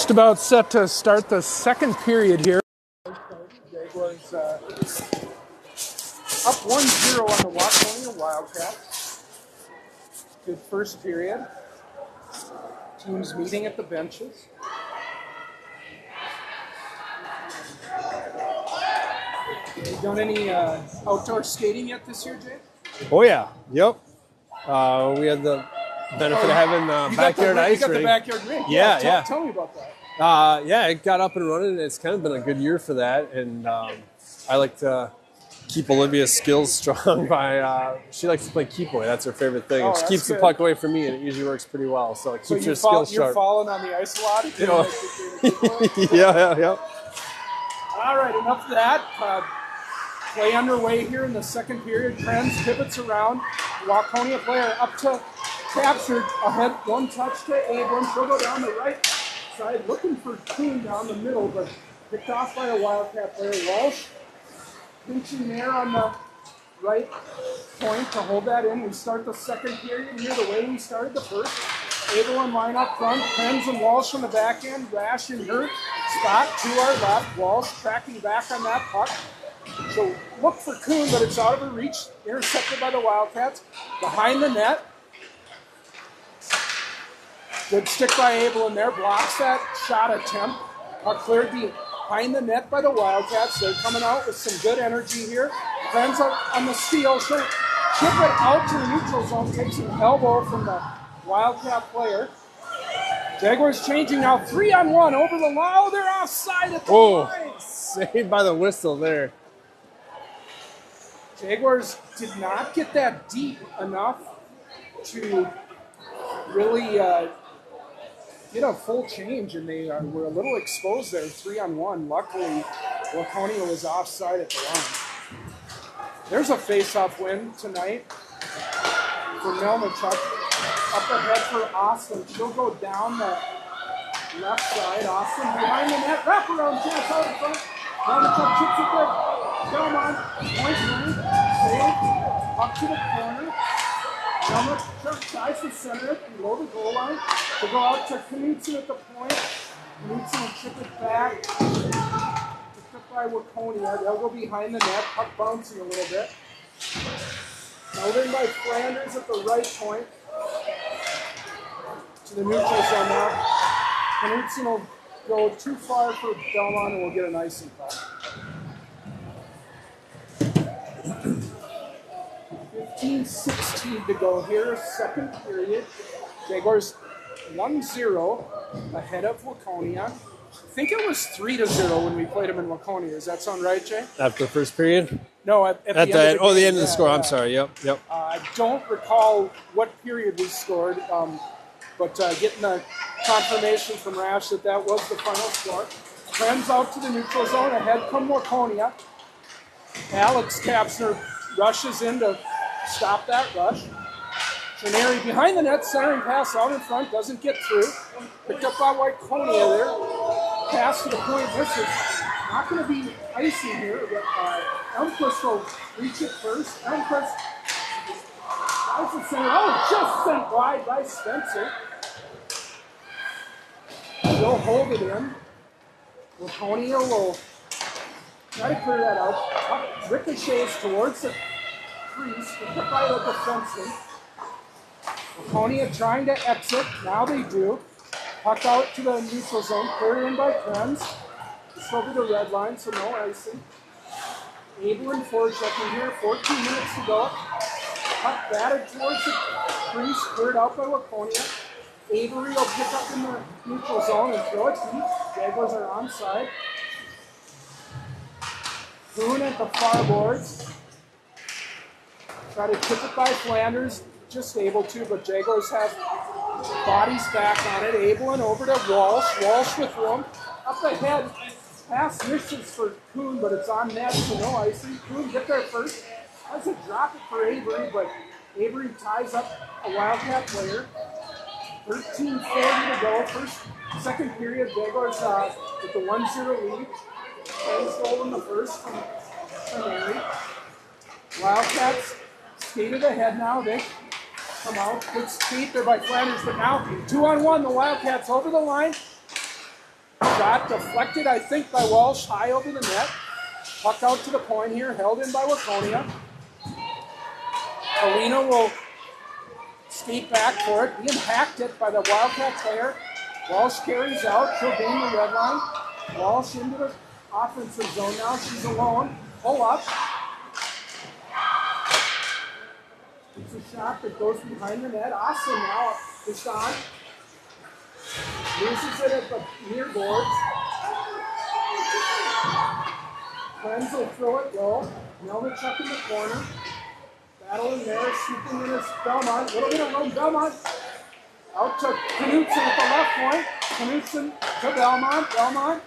Just about set to start the second period here. Jaguars up 1-0 on the WACONIA Wildcats. Good first period. Teams meeting at the benches. You done any outdoor skating yet this year, Jay? Oh yeah, yep. We had the benefit of having backyard ice You got the rink. backyard rink. Yeah. Tell me about that. Yeah, it got up and running. It's kind of been a good year for that, and I like to keep Olivia's skills strong by. She likes to play keep away. That's her favorite thing. Oh, And she that's keeps the good. puck away from me, and it usually works pretty well. So it keeps her skills You're sharp. falling on the ice a lot? You know. Yeah. All right, enough of that. Play underway here in the second period. Krenz pivots around. Waconia player up to captured. Ahead, one touch to Abram. She'll go down the right side, looking for Kuhn down the middle, but picked off by a Wildcat player. Walsh pinching there on the right point to hold that in. We start the second period here the way we started the first. Abel and line up front. Krenz and Walsh on the back end. Rash in her spot to our left. Walsh tracking back on that puck. So look for Kuhn, but it's out of her reach. Intercepted by the Wildcats. Behind the net. Good stick by Abel in there. Blocks that shot attempt. Puck cleared behind the net by the Wildcats. They're coming out with some good energy here. Krenz on the steal. She'll chip it out to the neutral zone. Takes an elbow from the Wildcat player. Jaguars changing now. 3-on-1 over the line. Oh, they're offside at the line. Saved by the whistle there. Jaguars did not get that deep enough to really get a full change, and they were a little exposed there, 3-on-1. Luckily, Waconia was offside at the line. There's a face-off win tonight for Melnichuk. Up ahead for Austin. She'll go down the left side. Austin behind the net. Wraparound chance out in front. Melnichuk chips it there. Belmont. Point blank. Save. Up to the corner. Melnichuk tries to center it below the goal line. To go out to Knutson at the point. Knutson will chip it back. Picked up by Waconia. They'll go behind the net. Puck bouncing a little bit. Held in by Flanders at the right point. To the neutral zone now. Knutson will go too far for Belmont and we'll get an icing call. 15-16 to go here, second period. Jaguars 1-0 ahead of Waconia. I think it was 3-0 when we played them in Waconia. Does that sound right, Jay? After the first period? No, at the end of the the game. end of the score. I'm sorry. Yep. I don't recall what period we scored, but getting the confirmation from Rash that was the final score. Krenz out to the neutral zone, ahead come Waconia. Alex Kapsner rushes in to stop that rush. Trenary behind the net, centering pass out in front, doesn't get through. Picked up by Waconia there. Pass to the point, misses. Not going to be icy here, but Elmquist will reach it first. Elmquist tries to center. Oh, just sent wide by Spencer. They'll hold it in. Waconia will try to clear that out. Ricochets towards the crease. Picked up by the defenseman. Waconia trying to exit. Now they do. Puck out to the neutral zone. Cleared in by Krenz. Just over the red line, so no icing. Abel and Ford checking here. 14 minutes to go. Puck batted towards the crease. Cleared out by Waconia. Avery will pick up in the neutral zone and throw it deep. Jaguars are onside. Boone at the far boards. Try to tip it by Flanders. Just able to, but Jaguars have bodies back on it. Abel and over to Walsh. Walsh with room. Up ahead. Pass misses for Kuhn, but it's on net, so no icing. Kuhn get there first. Tries to drop it for Avery, but Avery ties up a Wildcat player. 13:40 to go. Second period. Jaguars with the 1-0 lead. Krenz goal in the first from Mary. Wildcats skated ahead now. They come out. Good speed there by Flanders, but now 2-on-1. The Wildcats over the line. Shot deflected, I think, by Walsh, high over the net. Puck out to the point here, held in by Waconia. Alina will skate back for it, being hacked it by the Wildcat player. Walsh carries out, she'll gain the red line. Walsh into the offensive zone now, she's alone. Pull up. It's a shot that goes behind the net. Austin now, Deshaun. Loses it at the near boards. Friends will throw it low. Melnichuk in the corner. Battling there, sweeping in his Belmont. A little bit of room, Belmont. Out to Knutson at the left point. Knutson to Belmont. Belmont.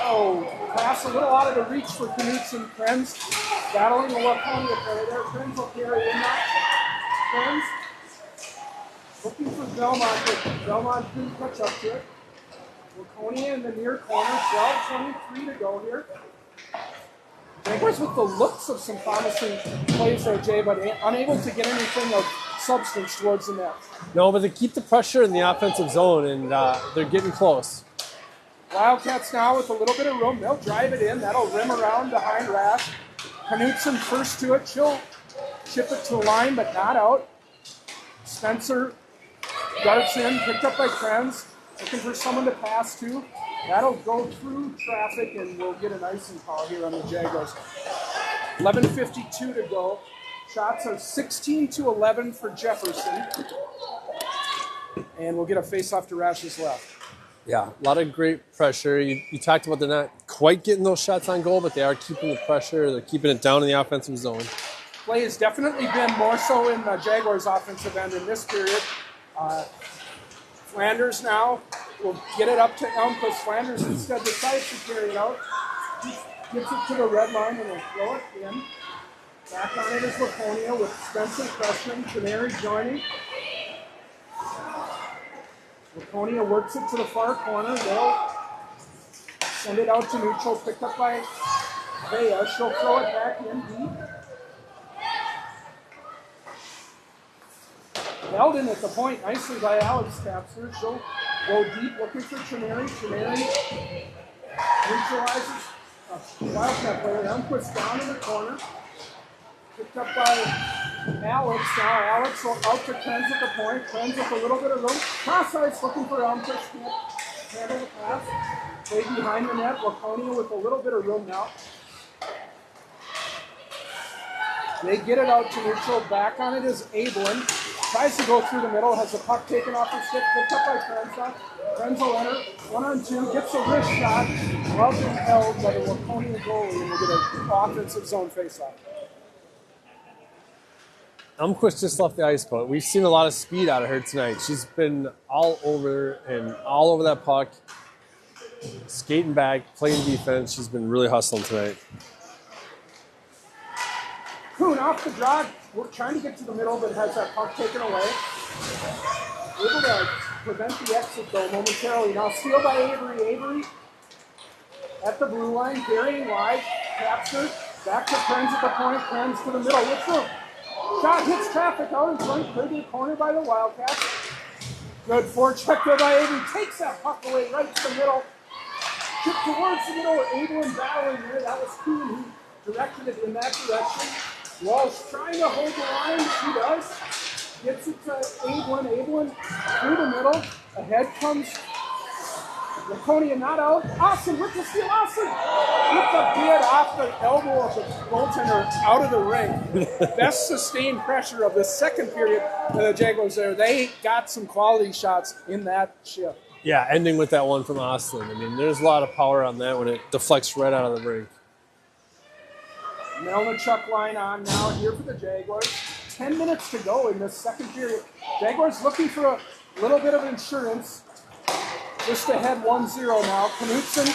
Oh, pass a little out of the reach for Knutson. Friends battling the Waconia player there. Friends will carry in that. Friends looking for Belmont, but Belmont didn't catch up to it. Waconia in the near corner. 12:23 to go here. Jaguars with the looks of some promising plays there, Jay, but unable to get anything of substance towards the net. No, but they keep the pressure in the offensive zone, and they're getting close. Wildcats now with a little bit of room. They'll drive it in. That'll rim around behind Rash. Knutson first to it. She'll chip it to the line, but not out. Spencer darts in, picked up by Krenz. Looking for someone to pass to. That'll go through traffic, and we'll get an icing call here on the Jaguars. 11:52 to go. Shots are 16-11 for Jefferson. And we'll get a face-off to Rash's left. Yeah, a lot of great pressure. You talked about they're not quite getting those shots on goal, but they are keeping the pressure. They're keeping it down in the offensive zone. Play has definitely been more so in the Jaguars' offensive end in this period. Flanders now will get it up to Elmquist. Flanders instead decides to carry it out. Gets it to the red line and will throw it in. Back on it is Waconia with Spencer pressuring. Canary joining. Waconia works it to the far corner. They'll send it out to neutral. Picked up by Bea. She'll throw it back in deep. Held in at the point nicely by Alex Tapster. She'll go deep looking for Trineri. Trineri neutralizes a Wildcat player. Elmquist down in the corner. Picked up by Alex now. Alex will out to Krenz at the point. Krenz with a little bit of room. Cross ice looking for Elmquist. Can't handle the pass. Play behind the net. Waconia with a little bit of room now. They get it out to neutral. Back on it is Abelin. Tries to go through the middle, has the puck taken off his stick, picked up by Krenz. Krenz will enter, 1-on-2, gets a wrist shot, well held by the Waconia goalie, and we'll get an offensive zone faceoff. Elmquist just left the ice, but we've seen a lot of speed out of her tonight. She's been all over that puck, skating back, playing defense. She's been really hustling tonight. Kuhn off the draw. We're trying to get to the middle, but has that puck taken away. Able to prevent the exit, though, momentarily. Now, steal by Avery. Avery at the blue line, carrying wide. Captured. Back to Krenz at the point. Krenz to the middle. With the shot hits traffic out in front. Cleared to the corner by the Wildcats. Good forecheck there by Avery. Takes that puck away right to the middle. Chip towards the middle. Abelin battling there. That was Kuhn who directed it in that direction. Walsh trying to hold the line. She does. Gets it to Abelin. Abelin through the middle. Ahead comes Waconia, not out. Austin with the steal. Austin with the bid off the elbow of the goaltender out of the ring. Best sustained pressure of the second period for the Jaguars there. They got some quality shots in that shift. Yeah, ending with that one from Austin. I mean, there's a lot of power on that when it deflects right out of the rink. Melnichuk line on now here for the Jaguars. 10 minutes to go in this second period. Jaguars looking for a little bit of insurance. Just ahead 1-0 now. Knutson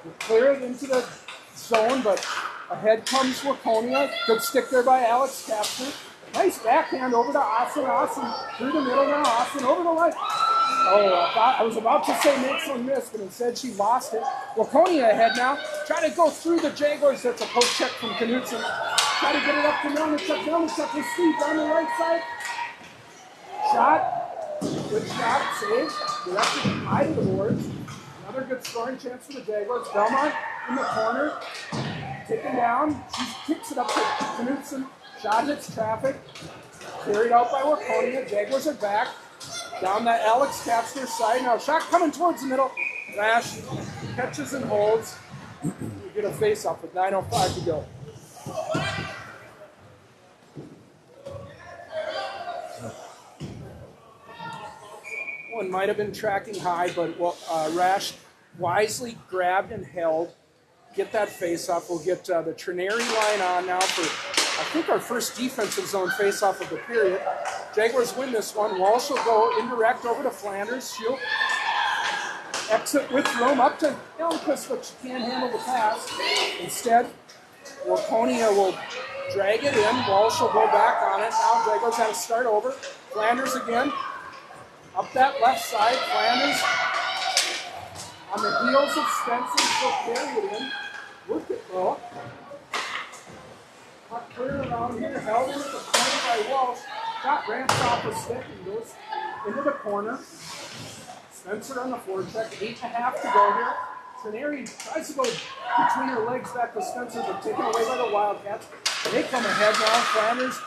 will clear it into the zone, but ahead comes Waconia. Good stick there by Alex Capster. Nice backhand over to Austin. Austin through the middle now. Austin over the line. Oh, I was about to say makes one miss, but instead she lost it. Waconia ahead now. Try to go through the Jaguars. That's a post check from Knutson. Try to get it up to Melnichuk. Melnichuk is deep on the right side. Shot. Good shot. Save. Directed high to the boards. Another good scoring chance for the Jaguars. Belmont in the corner, taken down. She kicks it up to Knutson. Shot hits traffic. Carried out by Waconia. Jaguars are back. Down that Alex Kapsner side. Now shot coming towards the middle. Rash catches and holds. We get a face-off with 9:05 to go. One might have been tracking high, but Rash wisely grabbed and held. Get that face-off. We'll get the Trinary line on now for, I think, our first defensive zone face-off of the period. Jaguars win this one. Walsh will go indirect over to Flanders. She'll exit with room up to Elmquist, but she can't handle the pass. Instead, Waconia will drag it in. Walsh will go back on it. Now Jaguars have to start over. Flanders again. Up that left side. Flanders on the heels of Spencer. She'll carry it in. Work it though. Puck clear around here. Held in at the corner by Walsh. Shot ramps off the stick and goes into the corner. Spencer on the forecheck. 8.5 to go here. Trinary tries to go between her legs back to Spencer, but taken away by the Wildcats. They come ahead now. Flanders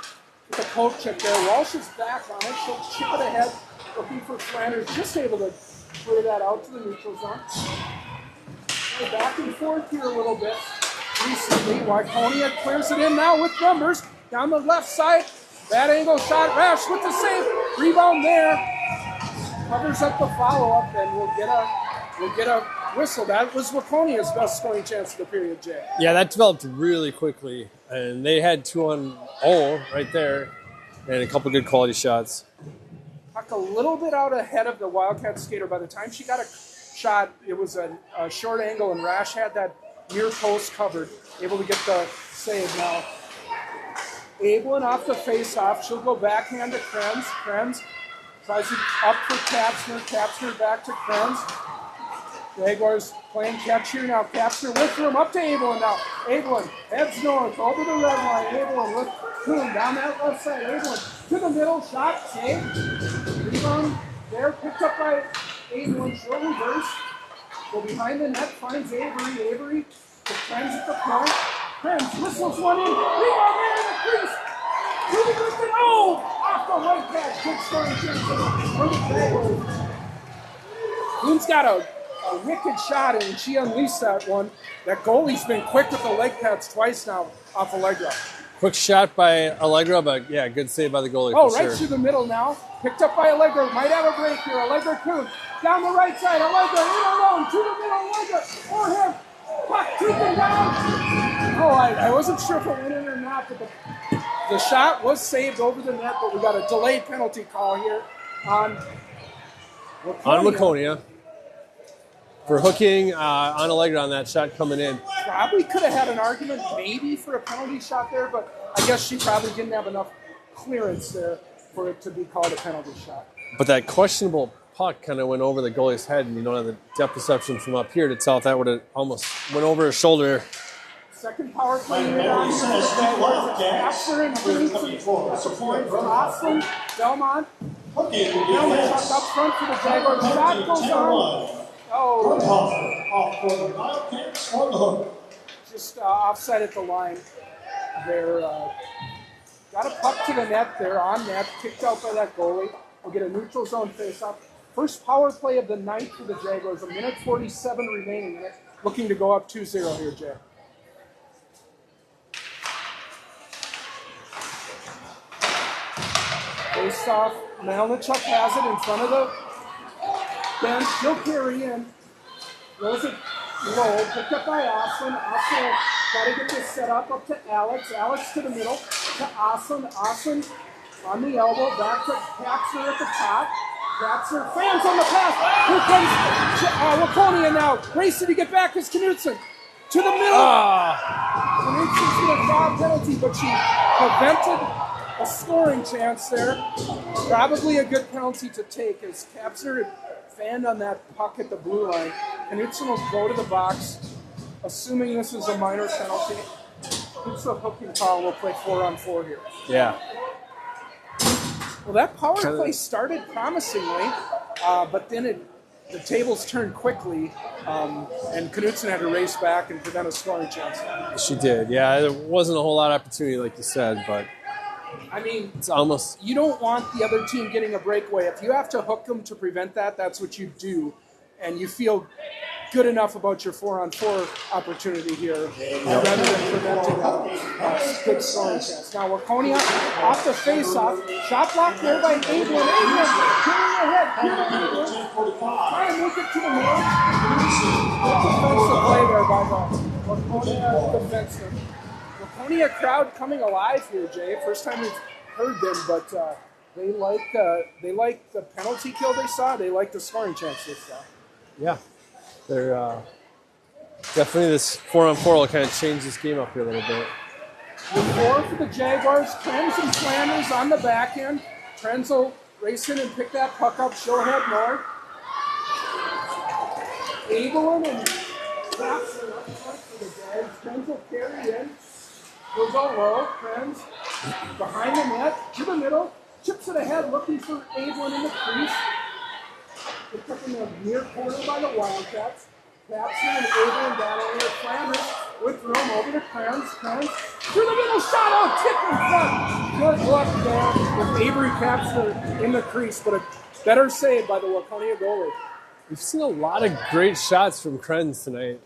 with a poke check there. Walsh is back on it. She'll chip it ahead. Looking for Flanders. Just able to clear that out to the neutral zone. We're back and forth here a little bit. Recently, Waconia clears it in now with numbers. Down the left side. Bad angle shot. Rash with the save. Rebound there. Covers up the follow-up, and we'll get a whistle. That was Waconia's best scoring chance of the period, Jay. Yeah, that developed really quickly, and they had 2 on 0 right there, and a couple good quality shots. Puck a little bit out ahead of the Wildcat skater. By the time she got a shot, it was a short angle, and Rash had that near post covered, able to get the save now. Abelin off the face-off. She'll go backhand to Krenz. Krenz tries it up for Kapsner. Kapsner back to Krenz. Jaguars playing catch here now. Kapsner with room up to Abelin now. Abelin heads north over the red line. Abelin with Kuhn down that left side. Abelin to the middle. Shot saved. Rebound there. Picked up by Abelin. She'll reverse. Go behind the net. Finds Avery. Avery to Krenz at the point. Krenz whistles one in. Rebound there in the crease. Oh! Off the right pad. Good scoring chance for the Jaguars. Kuhn's got a wicked shot, and she unleashed that one. That goalie's been quick with the leg pads twice now off Allegra. Quick shot by Allegra, but yeah, good save by the goalie. Oh, for right sure. through the middle now. Picked up by Allegra. Might have a break here. Allegra Kuhn. Down the right side. Allegra in alone. To the middle. Allegra for him. Puck creeping down. Oh, I wasn't sure if it went in or not, but the shot was saved over the net, but we got a delayed penalty call here on Waconia. For hooking on Allegra on that shot coming in. Probably could have had an argument maybe for a penalty shot there, but I guess she probably didn't have enough clearance there for it to be called a penalty shot. But that questionable puck kind of went over the goalie's head, and you don't have the depth perception from up here to tell if that would have almost went over his shoulder. Second power play here on Kapsner and Knutson at the point from Austin. Belmont. Belmont chuck up front for the Jaguars. Shot goes on. Oh, just offside at the line. They're got a puck to the net there, on net, kicked out by that goalie. We'll get a neutral zone face-off. First power play of the night for the Jaguars. 1:47 remaining. Looking to go up 2-0 here, Jay. Face-off. Melnichuk has it in front of the bench. She'll carry in. Throws it low. Picked up by Austin. Austin will try to get this set up to Alex. Alex to the middle. To Austin. Austin on the elbow. Back to Kapsner at the top. Kapsner fans on the pass. Here comes Waconia now. Racing to get back is Knutson. To the middle. Knutson's going to foul penalty, but she prevented a scoring chance there. Probably a good penalty to take as Kapsner fanned on that puck at the blue line. Knutson will go to the box, assuming this is a minor penalty. It's a hooking call. We'll play 4-on-4 here. Yeah. Well, that power play started promisingly, but then it the tables turned quickly, and Knutson had to race back and prevent a scoring chance. She did, yeah. There wasn't a whole lot of opportunity, like you said, but I mean, it's almost. you don't want the other team getting a breakaway. If you have to hook them to prevent that, that's what you do, and you feel good enough about your 4-on-4 opportunity here, rather than preventing a good scoring chance. Now, Waconia off the face-off, shot block there by Ablin. Ablin killing ahead. Try and make it to the middle. Good defensive play there by the Waconia defenseman. Waconia crowd coming alive here, Jay. First time we've heard them, but they like the penalty kill they saw. They like the scoring chance they saw. Yeah. They're definitely this 4-on-4 will kind of change this game up here a little bit. The 4 for the Jaguars, Trends and Flanders on the back end. Trends will race in and pick that puck up, show head north. Ablin and Clapson up front for the Jags. Trends will carry in. He'll go low. Trends behind the net, to the middle. Chips it ahead, looking for Ablin in the crease. Picked up in the near corner by the Wildcats. Clapson and Ablin battling here. Flanders with room over to Kranz. Kranz through the middle, shot out, tip in front. Good luck there with Avery Kapsler in the crease, but a better save by the Waconia goalie. We've seen a lot of great shots from Krenz tonight,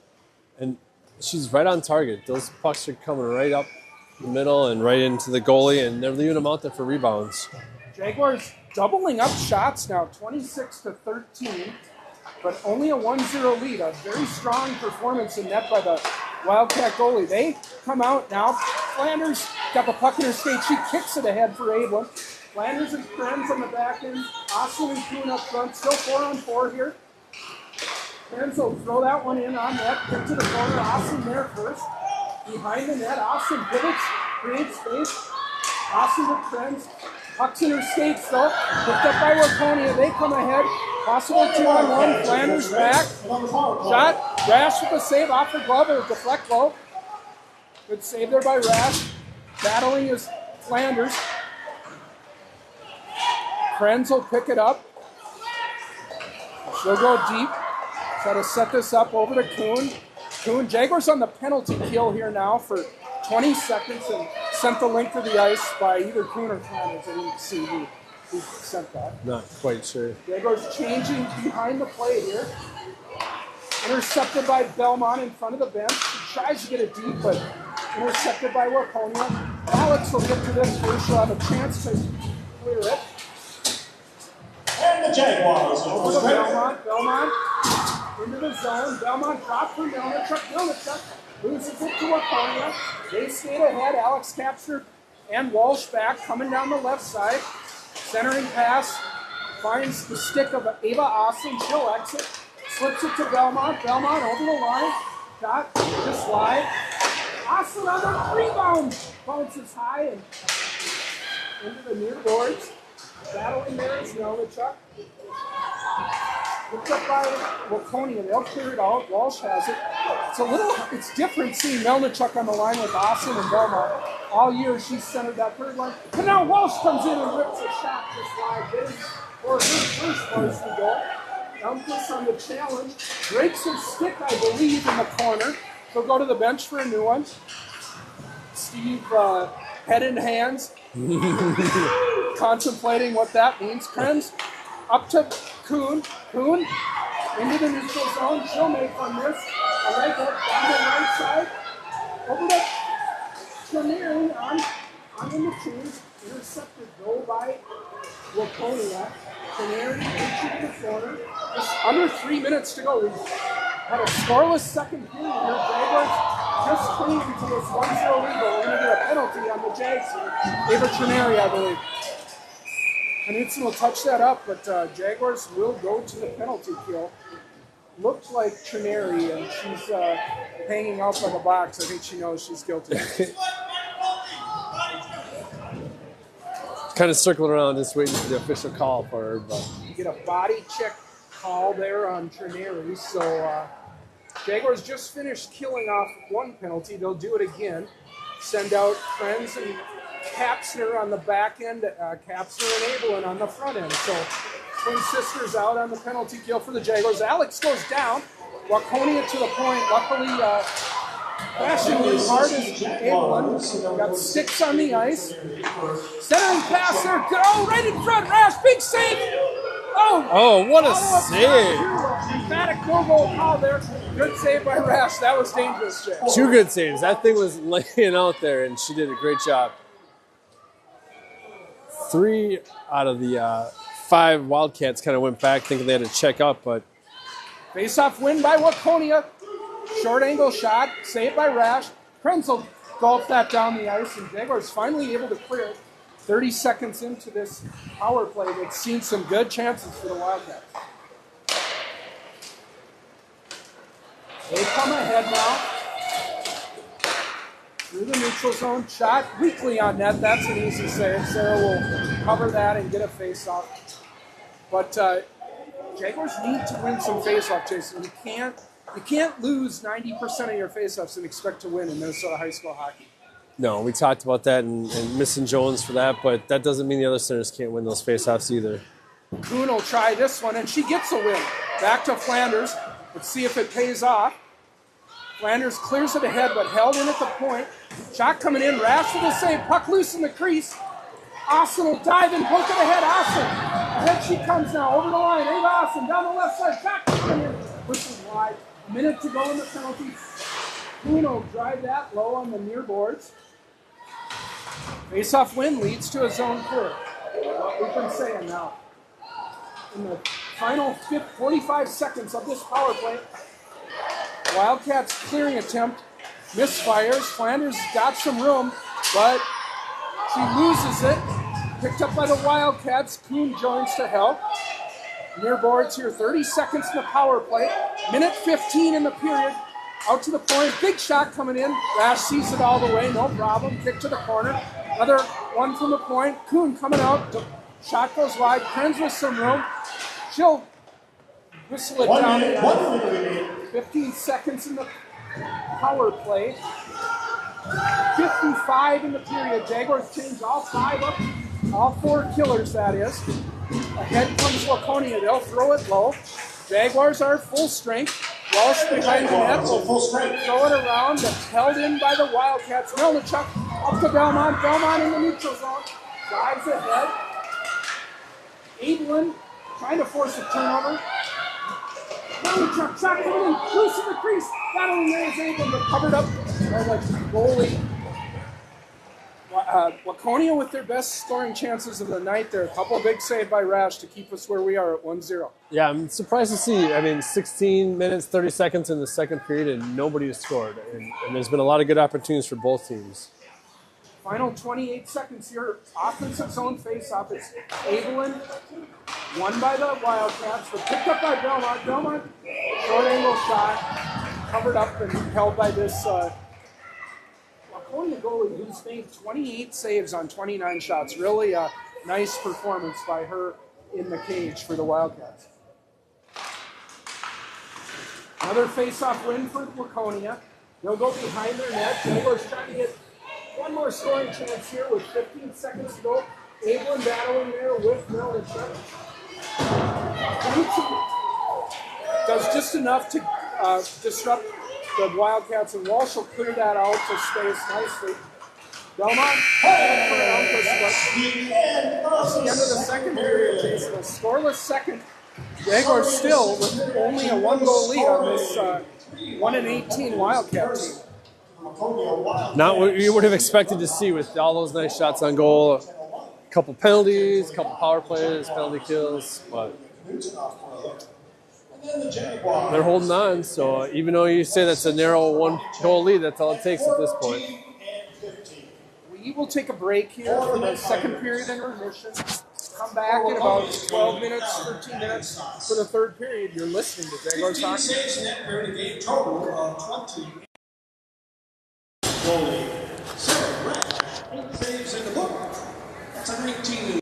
and she's right on target. Those pucks are coming right up the middle and right into the goalie, and they're leaving them out there for rebounds. Jaguars doubling up shots now, 26-13, but only a 1-0 lead. A very strong performance in net by the Wildcat goalie. They come out now. Flanders got the puck in her skate. She kicks it ahead for Ablin. Flanders and Krenz on the back end. Austin and Kuhn up front. Still 4-on-4 here. Krenz will throw that one in on net. Kick to the corner. Austin there first. Behind the net. Austin pivots. Creates space. Austin with Krenz. Pucks in her skates, though. Picked up by Waconia. They come ahead. Possible 2-on-1. Flanders back. Shot. Rash with the save off the glove. Or deflect low. Good save there by Rash. Battling is Flanders. Krenz will pick it up. She'll go deep. Try to set this up over to Kuhn. Kuhn. Jaguars on the penalty kill here now for 20 seconds and sent the link to the ice by either Kuhn or Flanders. I didn't see who sent that. Not quite sure. Jaguars changing behind the play here. Intercepted by Belmont in front of the bench. She tries to get it deep, but intercepted by Waconia. Alex will get to this first. She'll have a chance to clear it. And the Jaguars Over to Belmont. Belmont into the zone. Belmont dropped for Melnichuk. Melnichuk loses it to Waconia. They skate ahead. Alex Kapster and Walsh back, coming down the left side. Centering pass. Finds the stick of Ava Austin. She'll exit. Slips it to Belmont. Belmont over the line. Shot just wide. Austin on the rebound. Bounces high and into the near boards. Battling there is Melnichuk. Picked up by Waconia. They'll clear it out. Walsh has it. It's different seeing Melnichuk on the line with Austin and Belmont. All year she's centered that third line. But now Walsh comes in and rips a shot just wide. Getting for her first varsity goal. Dumpless on the challenge. Breaks her stick, I believe, in the corner. She'll go to the bench for a new one. Steve, head in hands. Contemplating what that means. Krenz up to Kuhn. Kuhn into the neutral zone. She'll make on this. I like that. Down the right side. Over to Tremere on the machines. Intercepted though by Waconia. Tremere into the corner. Just under 3 minutes to go. We've had a scoreless second period here. Jaguars just clinging to this 1-0 lead, but we're going to get a penalty on the Jags here. Ava Trenary, I believe. Knutson will touch that up, but Jaguars will go to the penalty kill. Looked like Trenary, and she's hanging out by the box. I think she knows she's guilty. Kind of circling around, just waiting for the official call for her. But You get a body check call there on Trenary, so Jaguars just finished killing off one penalty. They'll do it again. Send out Krenz and Kapsner on the back end, Kapsner and Abelin on the front end. So Twin sisters out on the penalty kill for the Jaguars. Alex goes down. Waconia to the point. Luckily, crashing as hard as Evelyn. Got 6 on the ice. Centering pass there. Oh, right in front. Rash, big save. Oh, what a save. Emphatic no-goal call there. Good save by Rash. That was dangerous, Jay. 2 good saves. That thing was laying out there, and she did a great job. 3 out of the 5 Wildcats kind of went back thinking they had to check up, but Face-off win by Waconia. Short angle shot. Saved by Rash. Krenzel golfed that down the ice, and Jaguars finally able to clear it. 30 seconds into this power play that's seen some good chances for the Wildcats. They come ahead now. Through the neutral zone. Shot weakly on net. That's an easy save. Sarah will cover that and get a face-off. But Jaguars need to win some face-off, Jason. You can't lose 90% of your face-offs and expect to win in Minnesota high school hockey. no, we talked about that and missing Jones for that, but that doesn't mean the other centers can't win those faceoffs either. Kuhn will try this one, and she gets a win. Back to Flanders. Let's see if it pays off. Flanders clears it ahead, but held in at the point. Shot coming in. Rash with a save. Puck loose in the crease. Austin will dive and poke it ahead. Austin. Ahead she comes now. Over the line. Ava Austin down the left side. Shot coming in. Pushes wide. A minute to go in the penalty. Kuhn will drive that low on the near boards. Face-off win leads to a zone clear. What we've been saying now. In the final 45 seconds of this power play, Wildcats clearing attempt misfires. Flanders got some room, but she loses it. Picked up by the Wildcats. Kuhn joins to help. Near boards here, 30 seconds in the power play. Minute 15 in the period. Out to the point, big shot coming in. Rash sees it all the way, no problem. Kick to the corner. Another one from the point. Kuhn coming out. The shot goes wide. Krenz with some room. She'll whistle it down. 15 seconds in the power play. 55 in the period. Jaguars change all 5 up. All 4 killers, that is. Ahead comes Waconia. They'll throw it low. Jaguars are full strength. Walsh behind the net will throw it around. That's held in by the Wildcats. Melnichuk up to Belmont. Belmont in the neutral zone. Dives ahead. Evelyn trying to force a turnover. Melnichuk shot coming in. Loose in the crease. Battling there is Evelyn, but covered up by the goalie. Waconia with their best scoring chances of the night there. A couple big saves by Rash to keep us where we are at 1-0. Yeah, I'm surprised to see. 16 minutes, 30 seconds in the second period, and nobody has scored. And there's been a lot of good opportunities for both teams. Final 28 seconds here. Offensive zone face-off. It's Evelyn, won by the Wildcats, but picked up by Belmont. Belmont, short angle shot, covered up and held by this Waconia goalie who's made 28 saves on 29 shots. Really a nice performance by her in the cage for the Wildcats. Another face-off win for Waconia. They'll go behind their net. Jaguars trying to get one more scoring chance here with 15 seconds to go. Evelyn battling there with Melnichuk. Does just enough to disrupt the Wildcats, and Walsh will clear that out to space nicely. Belmont, that's the end of the second period, Jason. A scoreless second. Jaguars still with only a 1-goal lead on this 1-18 Wildcat team. Not what you would have expected to see with all those nice shots on goal. A couple penalties, a couple power plays, penalty kills, but they're holding on. So even though you say that's a narrow 1-goal lead, that's all it takes at this point. We will take a break here for the second period intermission. Come back in about 12 minutes, 13 minutes for the third period. You're listening to Jaguars Hockey. Goalie, Sarah Rash, 8 saves in the book. That's a 19.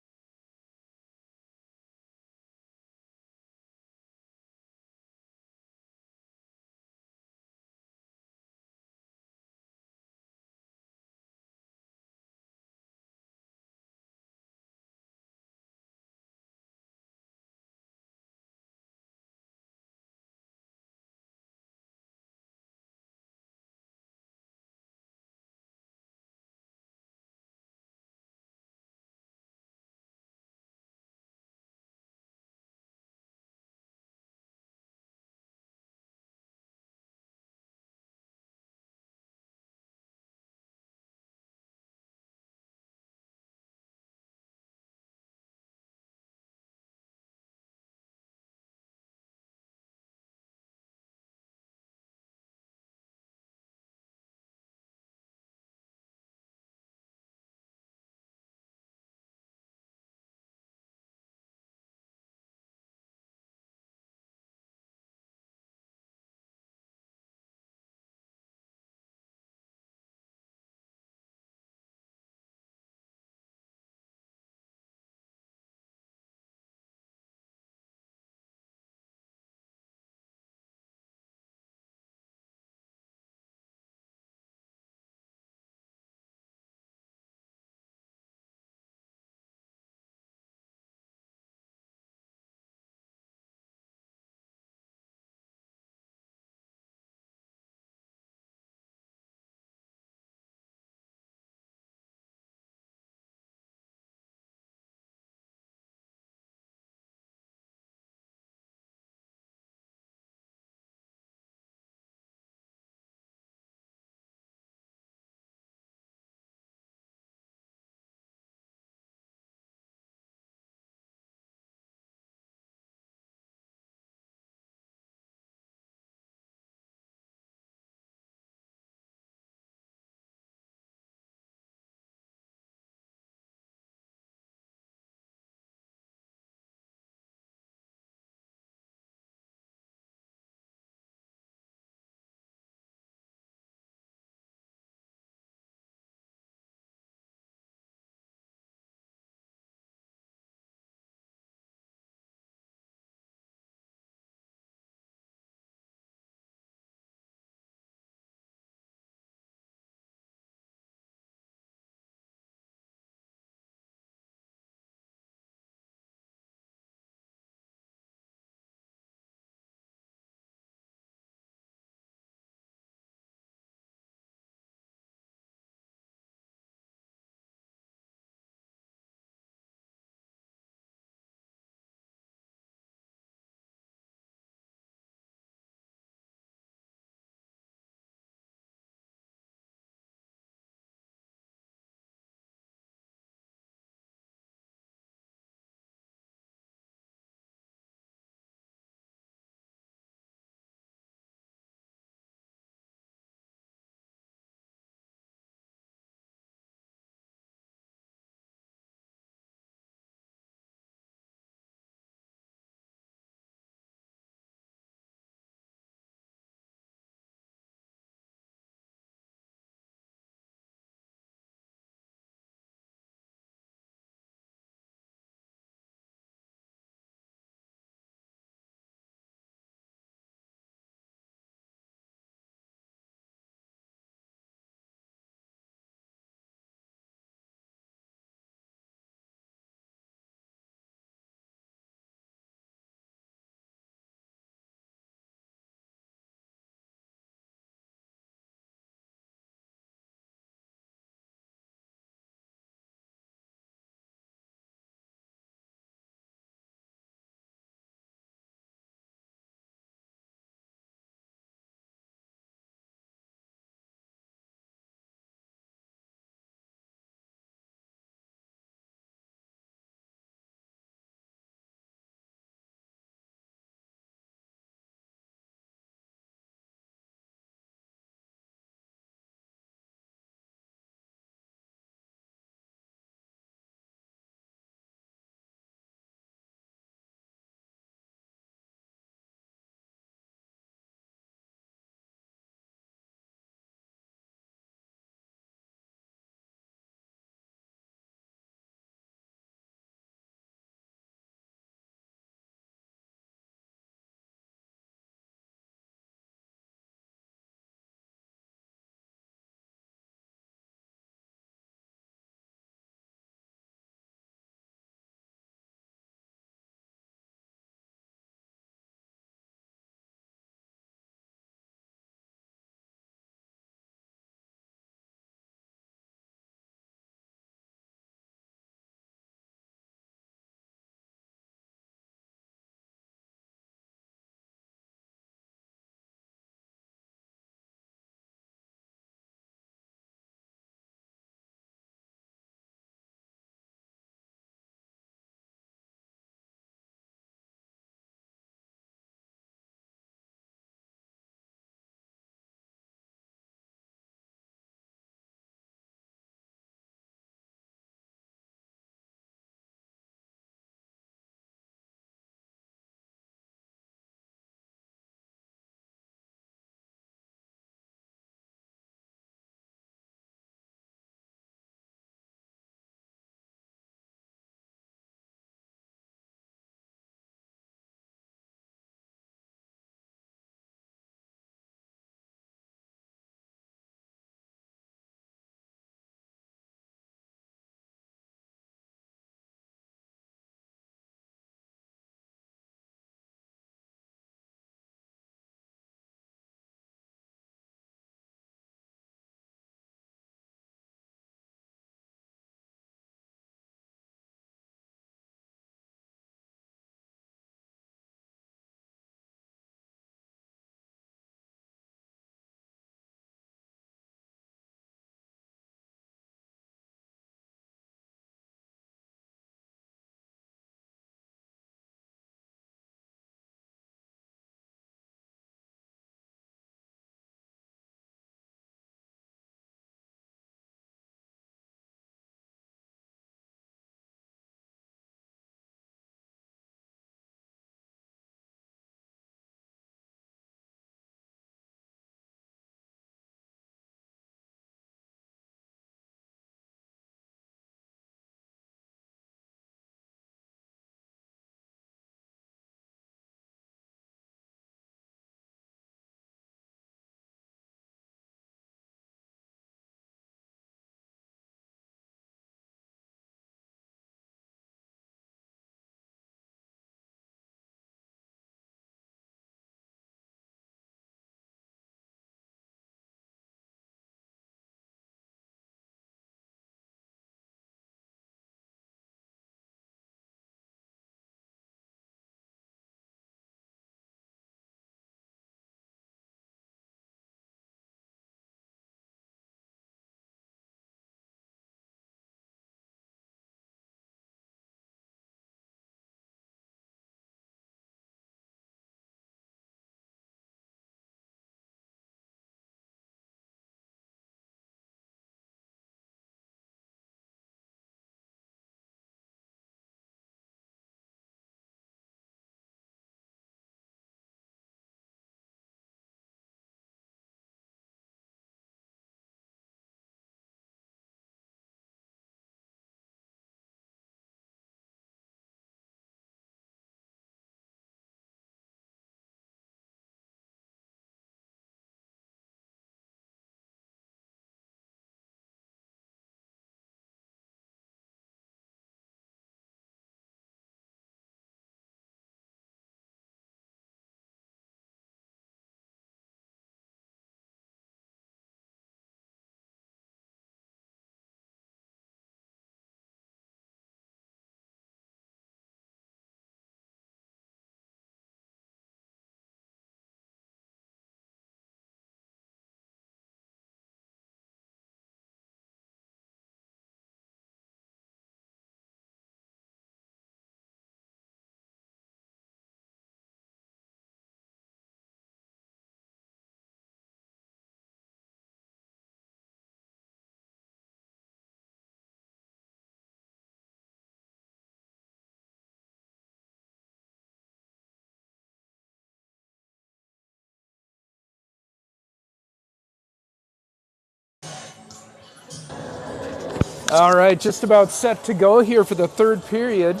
All right, just about set to go here for the third period.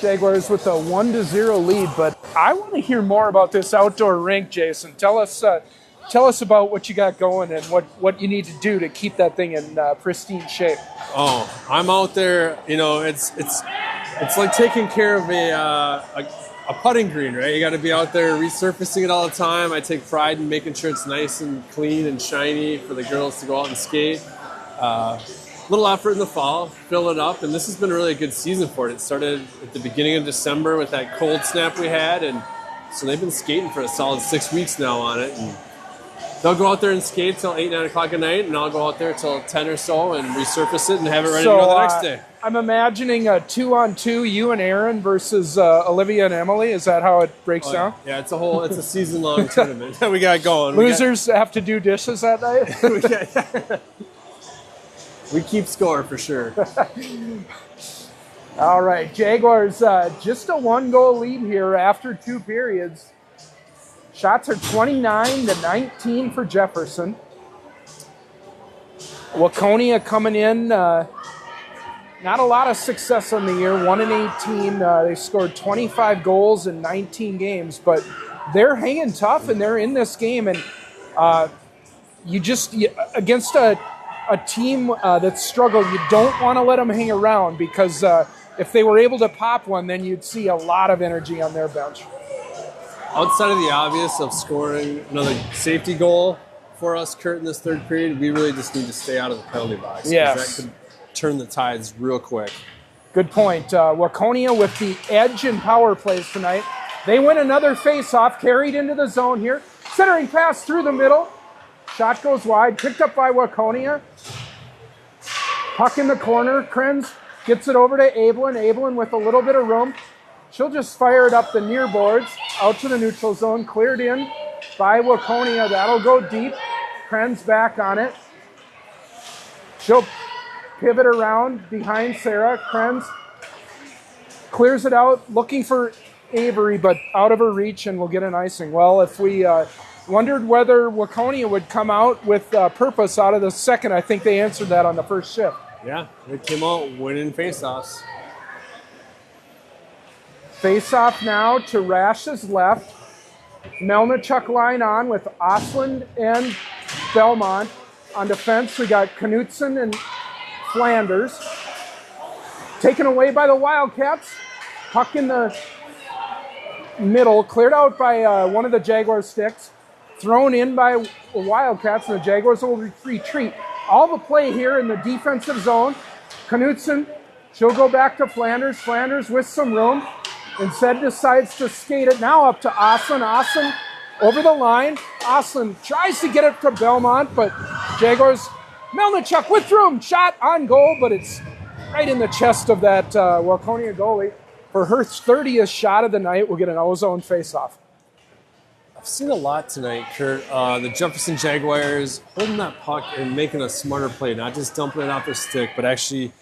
Jaguars with a 1-0 lead, but I want to hear more about this outdoor rink, Jason. Tell us about what you got going and what you need to do to keep that thing in pristine shape. Oh, I'm out there. You know, it's like taking care of a putting green, right? You got to be out there resurfacing it all the time. I take pride in making sure it's nice and clean and shiny for the girls to go out and skate. Little effort in the fall, fill it up, and this has been really a good season for it. It started at the beginning of December with that cold snap we had, and so they've been skating for a solid 6 weeks now on it. And they'll go out there and skate till 8, 9 o'clock at night, and I'll go out there till 10 or so and resurface it and have it ready to go the next day. I'm imagining a 2-on-2, you and Aaron versus Olivia and Emily. Is that how it breaks down? Yeah, it's a season-long tournament that we got going. Losers have to do dishes that night? We keep score for sure. All right, Jaguars just a 1-goal lead here after 2 periods. Shots are 29-19 for Jefferson. Waconia coming in, not a lot of success on the year, 1-18. They scored 25 goals in 19 games, but they're hanging tough and they're in this game. And against a team that struggled, you don't want to let them hang around because if they were able to pop one, then you'd see a lot of energy on their bench. Outside of the obvious of scoring another safety goal for us, Kurt, in this third period, we really just need to stay out of the penalty box. Yes. That could turn the tides real quick. Good point. Waconia with the edge in power plays tonight. They win another face-off, carried into the zone here. Centering pass through the middle. Shot goes wide, picked up by Waconia. Puck in the corner. Krenz gets it over to Abelin. Abelin with a little bit of room. She'll just fire it up the near boards, out to the neutral zone, cleared in by Waconia. That'll go deep. Krenz back on it. She'll pivot around behind Sarah. Krenz clears it out, looking for Avery, but out of her reach, and we'll get an icing. Well, if we wondered whether Waconia would come out with purpose out of the second, I think they answered that on the first shift. Yeah, they came out winning faceoffs. Face-off now to Rash's left. Melnichuk line on with Osland and Belmont. On defense, we got Knutson and Flanders. Taken away by the Wildcats. Puck in the middle, cleared out by one of the Jaguar sticks. Thrown in by the Wildcats, and the Jaguars will retreat. All the play here in the defensive zone. Knutson, she'll go back to Flanders. Flanders with some room. Instead decides to skate it now up to Osland. Osland over the line. Osland tries to get it to Belmont, but Jaguars, Melnichuk with room. Shot on goal, but it's right in the chest of that Waconia goalie. For her 30th shot of the night, we'll get an ozone faceoff. I've seen a lot tonight, Kurt. The Jefferson Jaguars holding that puck and making a smarter play, not just dumping it off their stick, but actually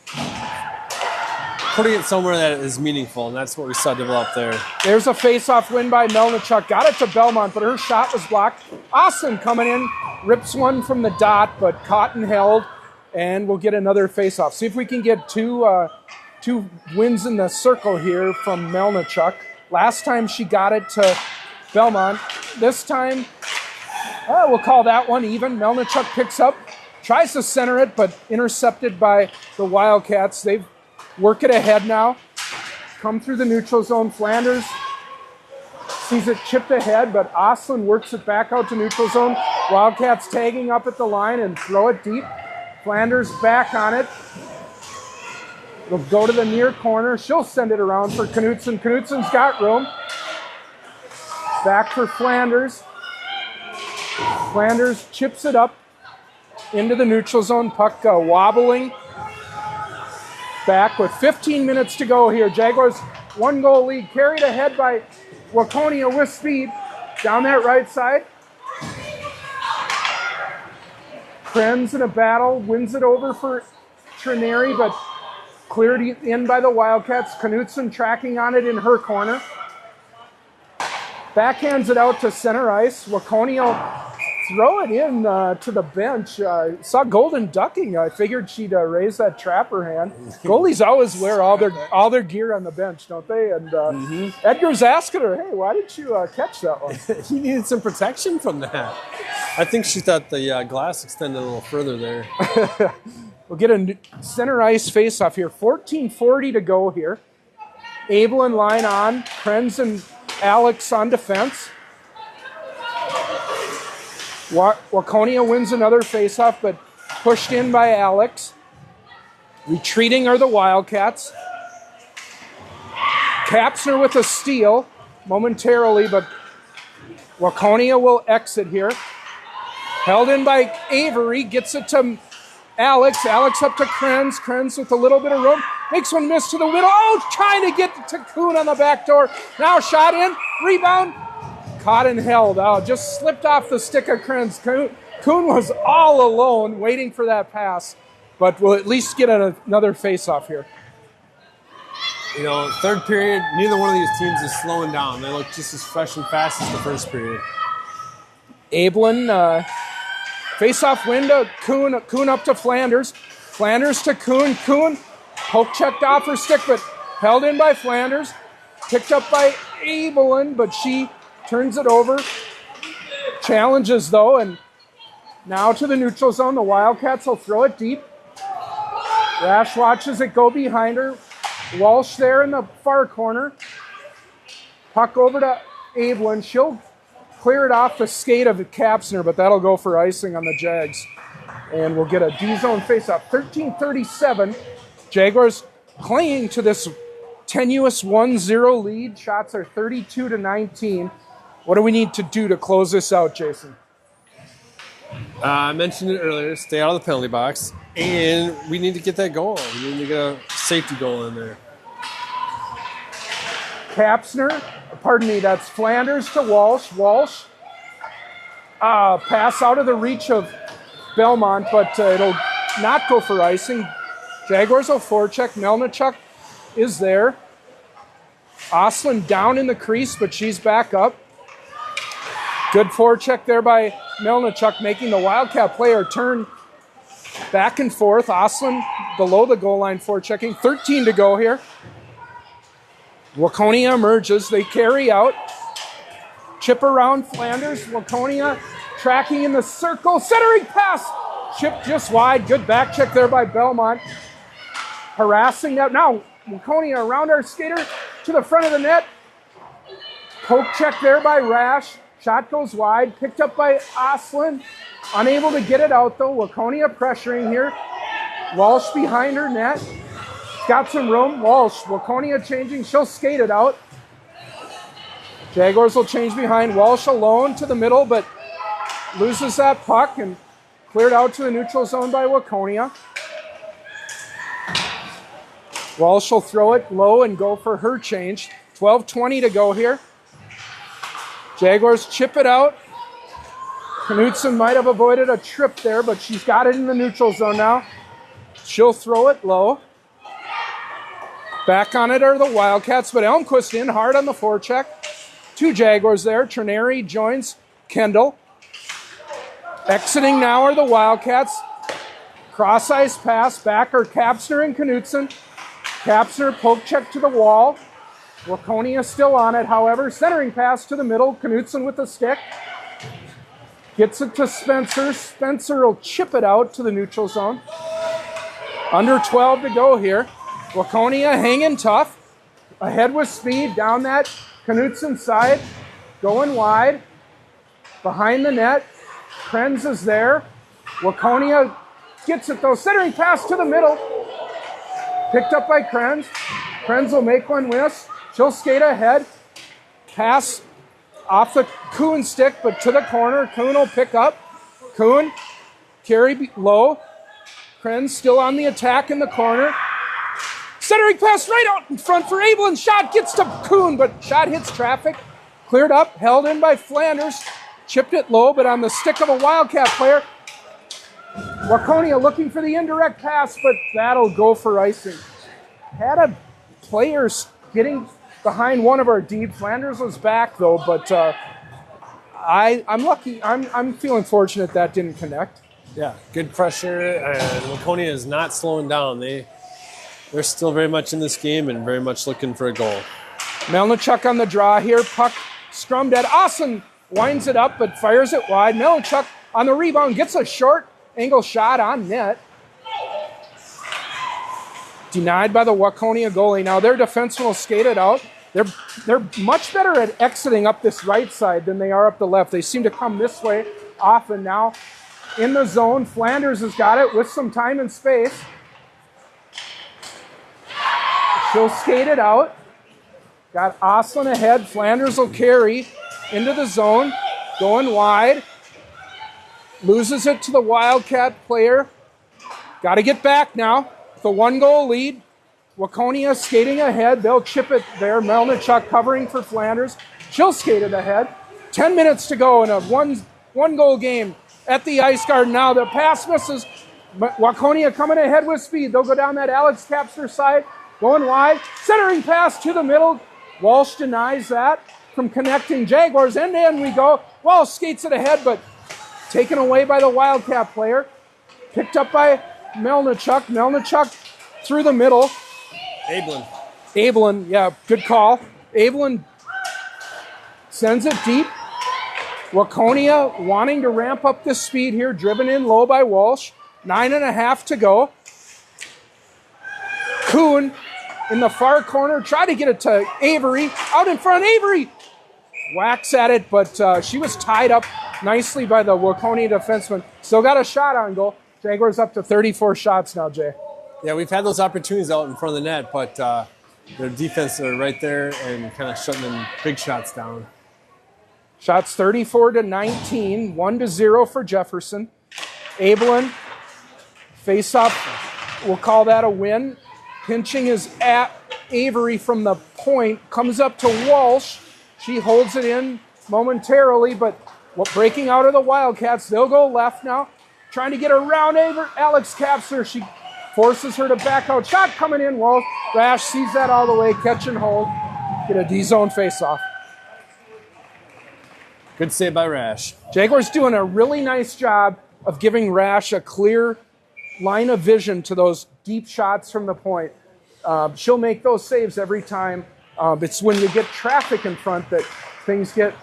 putting it somewhere that is meaningful, and that's what we saw develop there. There's a face-off win by Melnichuk. Got it to Belmont, but her shot was blocked. Austin coming in, rips one from the dot, but caught and held, and we'll get another face-off. See if we can get two wins in the circle here from Melnichuk. Last time she got it to Belmont. This time, we'll call that one even. Melnichuk picks up, tries to center it, but intercepted by the Wildcats. They've work it ahead now. Come through the neutral zone. Flanders sees it chipped ahead, but Osland works it back out to neutral zone. Wildcats tagging up at the line and throw it deep. Flanders back on it. It'll go to the near corner. She'll send it around for Knutson. Knutson's got room. Back for Flanders. Flanders chips it up into the neutral zone. Puck wobbling. Back with 15 minutes to go here. Jaguars 1-goal lead, carried ahead by Waconia with speed. Down that right side. Krenz in a battle, wins it over for Trineri, but cleared in by the Wildcats. Knutson tracking on it in her corner. Backhands it out to center ice. Waconia throw it in to the bench. Saw Golden ducking. I figured she'd raise that trapper hand. Goalies always wear all their gear on the bench, don't they? And Edgar's asking her, "Hey, why didn't you catch that one?" He needed some protection from that. I think she thought the glass extended a little further there. We'll get a center ice face-off here. 14:40 to go here. Abelin line on. Krenz and Alex on defense. Waconia wins another face-off, but pushed in by Alex. Retreating are the Wildcats. Kapsner with a steal momentarily, but Waconia will exit here. Held in by Avery, gets it to Alex. Alex up to Krenz. Krenz with a little bit of room. Makes one miss to the middle. Oh, trying to get to Kuhn on the back door. Now shot in. Rebound. Caught and held. Oh, just slipped off the stick of Krenz. Kuhn was all alone waiting for that pass, but we'll at least get another face-off here. You know, third period, neither one of these teams is slowing down. They look just as fresh and fast as the first period. Abelin, face-off window. Kuhn up to Flanders. Flanders to Kuhn. Kuhn poke checked off her stick, but held in by Flanders. Picked up by Abelin, but she turns it over. Challenges, though, and now to the neutral zone. The Wildcats will throw it deep. Rash watches it go behind her. Walsh there in the far corner. Puck over to Abelin. She'll clear it off the skate of Kapsner, but that'll go for icing on the Jags. And we'll get a D-zone face-off. 13:37. Jaguars clinging to this tenuous 1-0 lead. Shots are 32-19. What do we need to do to close this out, Jason? I mentioned it earlier, stay out of the penalty box, and we need to get that goal. We need to get a safety goal in there. Kapsner, pardon me, that's Flanders to Walsh. Walsh, pass out of the reach of Belmont, but it'll not go for icing. Jaguars will forecheck. Melnichuk is there. Oslin down in the crease, but she's back up. Good forecheck there by Melnichuk, making the Wildcat player turn back and forth. Oslin below the goal line forechecking. 13 to go here. Waconia emerges. They carry out. Chip around Flanders. Waconia tracking in the circle. Centering pass. Chip just wide. Good back check there by Belmont. Harassing that. Now Waconia around our skater to the front of the net. Poke check there by Rash. Shot goes wide. Picked up by Oslin. Unable to get it out though. Waconia pressuring here. Walsh behind her net. Got some room. Walsh. Waconia changing. She'll skate it out. Jaguars will change behind. Walsh alone to the middle, but loses that puck and cleared out to the neutral zone by Waconia. Walsh will throw it low and go for her change. 12:20 to go here. Jaguars chip it out. Knutson might have avoided a trip there, but she's got it in the neutral zone now. She'll throw it low. Back on it are the Wildcats, but Elmquist in hard on the forecheck. Two Jaguars there. Trineri joins Kendall. Exiting now are the Wildcats. Cross ice pass. Back are Kapsner and Knutson. Kapsner poke check to the wall. Waconia still on it, however. Centering pass to the middle. Knutson with the stick. Gets it to Spencer. Spencer will chip it out to the neutral zone. Under 12 to go here. Waconia hanging tough. Ahead with speed. Down that Knutson side. Going wide. Behind the net. Krenz is there. Waconia gets it though. Centering pass to the middle. Picked up by Krenz. Krenz will make one miss. She'll skate ahead. Pass off the Kuhn stick, but to the corner. Kuhn will pick up. Kuhn, carry low. Krenz still on the attack in the corner. Centering pass right out in front for Abelin. Shot gets to Kuhn, but shot hits traffic. Cleared up, held in by Flanders. Chipped it low, but on the stick of a Wildcat player. Waconia looking for the indirect pass, but that'll go for icing. Had a player getting behind one of our deep. Flanders was back though, but I'm lucky. I'm feeling fortunate that didn't connect. Yeah, good pressure, and WACONIA is not slowing down. They're still very much in this game and very much looking for a goal. Melnichuk on the draw here. Puck scrummed at Austin. Winds it up, but fires it wide. Melnichuk on the rebound. Gets a short angle shot on net. Denied by the WACONIA goalie. Now their defenseman will skate it out. They're much better at exiting up this right side than they are up the left. They seem to come this way often now. In the zone, Flanders has got it with some time and space. She'll skate it out. Got Oslin ahead. Flanders will carry into the zone. Going wide. Loses it to the Wildcat player. Got to get back now. The 1-goal lead. WACONIA skating ahead. They'll chip it there. Melnichuk covering for Flanders. She'll skate it ahead. 10 minutes to go in a one-goal game at the Ice Garden now. The pass misses. WACONIA coming ahead with speed. They'll go down that Alex Kapster side. Going wide. Centering pass to the middle. Walsh denies that from connecting. Jaguars end-to-end we go. Walsh skates it ahead, but taken away by the Wildcat player. Picked up by Melnichuk. Melnichuk through the middle. Abelin, yeah, good call. Abelin sends it deep. WACONIA wanting to ramp up the speed here, driven in low by Walsh. 9.5 to go. Kuhn in the far corner, try to get it to Avery. Out in front, Avery whacks at it, but she was tied up nicely by the WACONIA defenseman. Still got a shot on goal. Jaguars up to 34 shots now, Jay. Yeah, we've had those opportunities out in front of the net, but their defense are right there and kind of shutting them big shots down. Shots 34-19, 1-0 for Jefferson. Abelin, face up, we'll call that a win. Pinching is at Avery from the point, comes up to Walsh. She holds it in momentarily, but breaking out of the Wildcats, they'll go left now. Trying to get around Alex Kapster. She forces her to back out. Shot coming in. Walsh. Rash sees that all the way. Catch and hold. Get a D-zone face-off. Good save by Rash. Jaguars doing a really nice job of giving Rash a clear line of vision to those deep shots from the point. She'll make those saves every time. It's when you get traffic in front that things get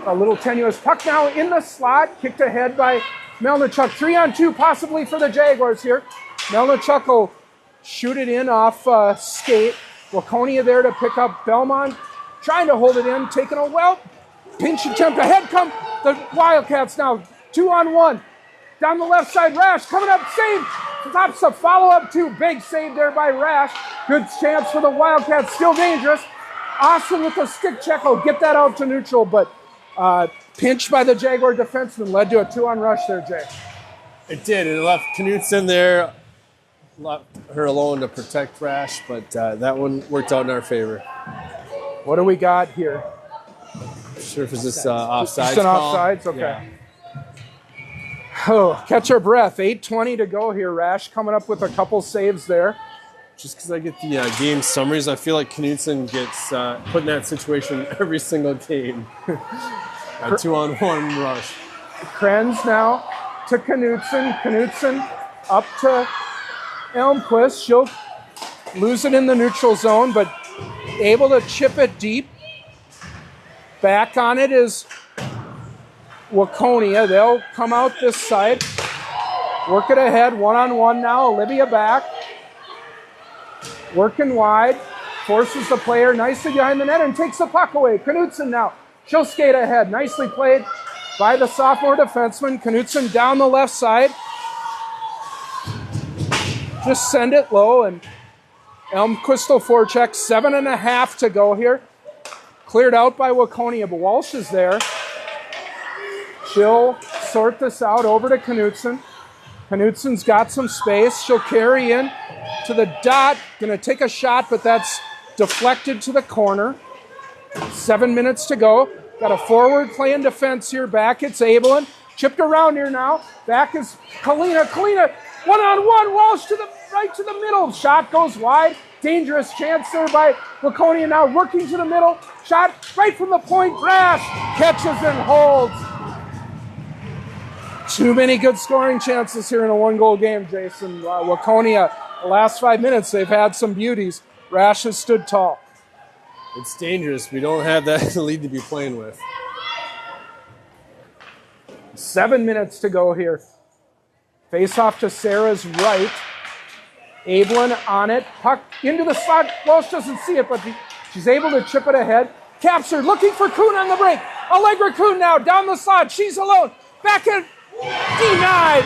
a little tenuous. Puck now in the slot, kicked ahead by Melnichuk. 3-on-2 possibly for the Jaguars here. Melnichuk will shoot it in off skate. WACONIA there to pick up. Belmont trying to hold it in, taking a pinch attempt. Ahead come the Wildcats now. 2-on-1. Down the left side, Rash coming up, save. Stops the follow-up too. Big save there by Rash. Good chance for the Wildcats, still dangerous. Austin with a stick check. Oh, get that out to neutral, but pinch by the Jaguar defenseman led to a 2-on rush there, Jay. It did. It left Knutson there, left her alone to protect Rash, but that one worked out in our favor. What do we got here? Sure if it's this offsides Just an call. offsides? Okay. Yeah. Oh, catch our breath. 8:20 to go here. Rash coming up with a couple saves there. Just because I get the game summaries, I feel like Knutson gets put in that situation every single game. A 2-on-1 rush. Krenz now to Knutson. Knutson up to Elmquist. She'll lose it in the neutral zone, but able to chip it deep. Back on it is WACONIA. They'll come out this side. Work it ahead. 1-on-1 now. Olivia back. Working wide. Forces the player nicely behind the net and takes the puck away. Knutson now. She'll skate ahead. Nicely played by the sophomore defenseman. Knutson down the left side. Just send it low, and Elmquist will forecheck. 7.5 to go here. Cleared out by WACONIA, but Walsh is there. She'll sort this out over to Knutson. Knutson's got some space. She'll carry in to the dot. Going to take a shot, but that's deflected to the corner. 7 minutes to go. Got a forward playing defense here. Back it's Abelin. Chipped around here now. Back is Kalina. Kalina, 1-on-1. Walsh to the right to the middle. Shot goes wide. Dangerous chance there by WACONIA now working to the middle. Shot right from the point. Rash catches and holds. Too many good scoring chances here in a one-goal game, Jason. WACONIA, the last 5 minutes, they've had some beauties. Rash has stood tall. It's dangerous. We don't have that lead to be playing with. 7 minutes to go here. Face off to Sarah's right. Ablin on it. Puck into the slot. Walsh doesn't see it, but she's able to chip it ahead. Captured, looking for Kuhn on the break. Allegra Kuhn now down the slot. She's alone. Back in. Denied.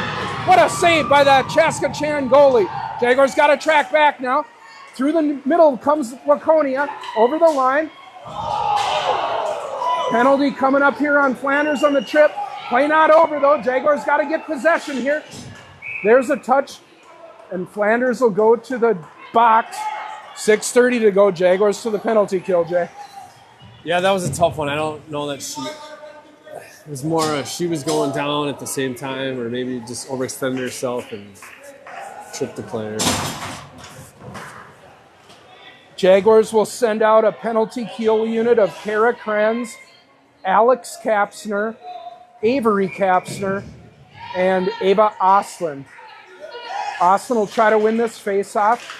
What a save by that Chaska Chan goalie. Jaguars got to track back now. Through the middle comes WACONIA. Over the line. Penalty coming up here on Flanders on the trip. Play not over, though. Jaguars got to get possession here. There's a touch. And Flanders will go to the box. 6:30 to go. Jaguars to the penalty kill, Jay. Yeah, that was a tough one. I don't know that she... It was more if she was going down at the same time or maybe just overextended herself and tripped the player. Jaguars will send out a penalty kill unit of Kara Krenz, Alex Kapsner, Avery Kapsner, and Ava Oslin. Oslin will try to win this face-off.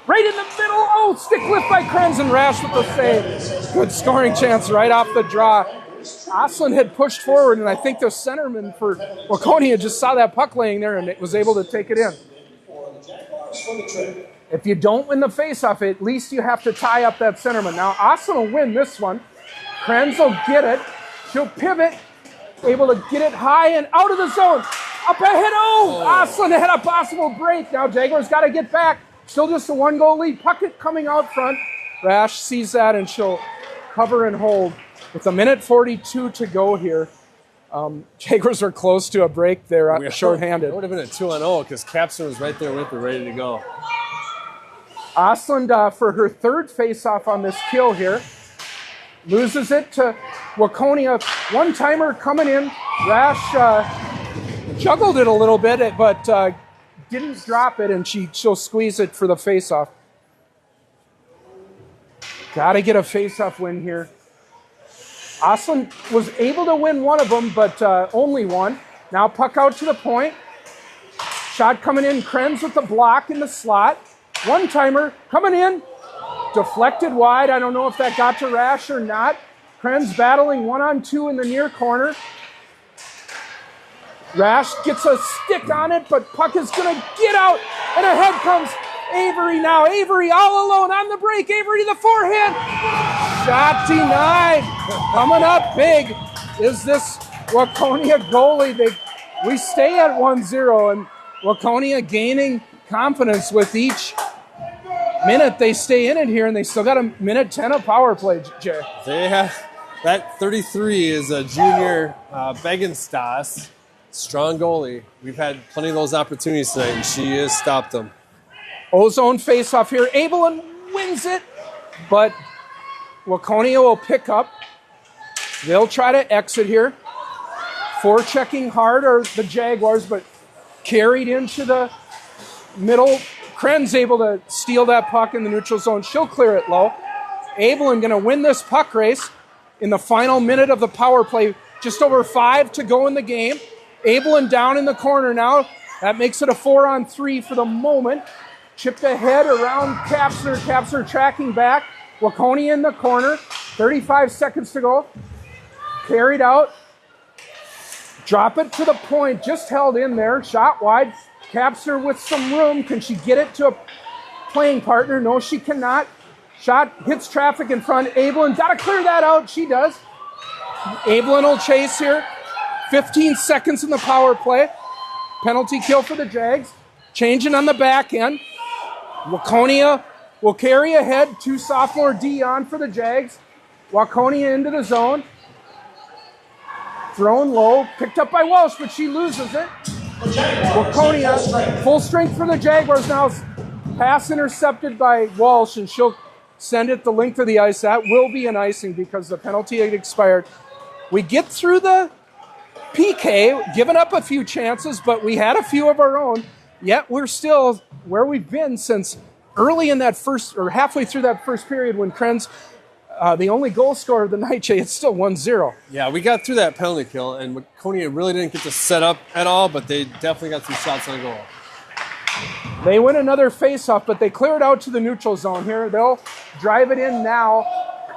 Right in the middle. Oh, stick lift by Krenz and Rash with the save. Good scoring chance right off the draw. Oslin had pushed forward, and I think the centerman for WACONIA just saw that puck laying there and was able to take it in. If you don't win the faceoff, at least you have to tie up that centerman. Now, Oslin will win this one. Krenz will get it. She'll pivot, able to get it high and out of the zone. Up ahead. Oh, Oslin had a possible break. Now, Jaguars got to get back. Still just a one-goal lead. Puck it coming out front. Rash sees that, and she'll cover and hold. With a minute 42 to go here, Jaguars are close to a break there, shorthanded. It would have been a 2-0 because Capson was right there with her, ready to go. Oslin for her third face-off on this kill here. Loses it to WACONIA. One-timer coming in. Rash juggled it a little bit, but didn't drop it, and she'll squeeze it for the face-off. Got to get a face-off win here. Oslin was able to win one of them, but only one. Now puck out to the point. Shot coming in. Krenz with the block in the slot. One-timer coming in. Deflected wide. I don't know if that got to Rash or not. Krenz battling 1-on-2 in the near corner. Rash gets a stick on it, but puck is going to get out, and ahead comes Avery now. Avery all alone on the break. Avery to the forehand. Shot denied. Coming up big is this WACONIA goalie. We stay at 1-0, and WACONIA gaining confidence with each minute they stay in it here, and they still got a minute 10 of power play, Jay. They have that 33 is a junior Begenstas, strong goalie. We've had plenty of those opportunities tonight, and she has stopped them. Ozone face-off here. Abelin wins it, but WACONIA will pick up. They'll try to exit here. Forechecking hard are the Jaguars, but carried into the middle. Krenz able to steal that puck in the neutral zone. She'll clear it low. Abelin going to win this puck race in the final minute of the power play. Just over 5 to go in the game. Abelin down in the corner now. That makes it a 4-on-3 for the moment. Chipped ahead around Kapsner. Kapsner tracking back. WACONIA in the corner. 35 seconds to go. Carried out. Drop it to the point. Just held in there. Shot wide. Kapsner with some room. Can she get it to a playing partner? No, she cannot. Shot hits traffic in front. Abelin got to clear that out. She does. Abelin will chase here. 15 seconds in the power play. Penalty kill for the Jags. Changing on the back end. WACONIA will carry ahead. 2 sophomore Dion for the Jags. WACONIA into the zone. Thrown low. Picked up by Walsh, but she loses it. WACONIA full strength for the Jaguars now. Pass intercepted by Walsh, and she'll send it the length of the ice. That will be an icing because the penalty had expired. We get through the PK, given up a few chances, but we had a few of our own. Yet we're still where we've been since early in that first, or halfway through that first period when Krenz, the only goal scorer of the night, Jay, it's still 1-0. Yeah, we got through that penalty kill, and WACONIA really didn't get to set up at all, but they definitely got some shots on goal. They win another face-off, but they clear it out to the neutral zone here. They'll drive it in now.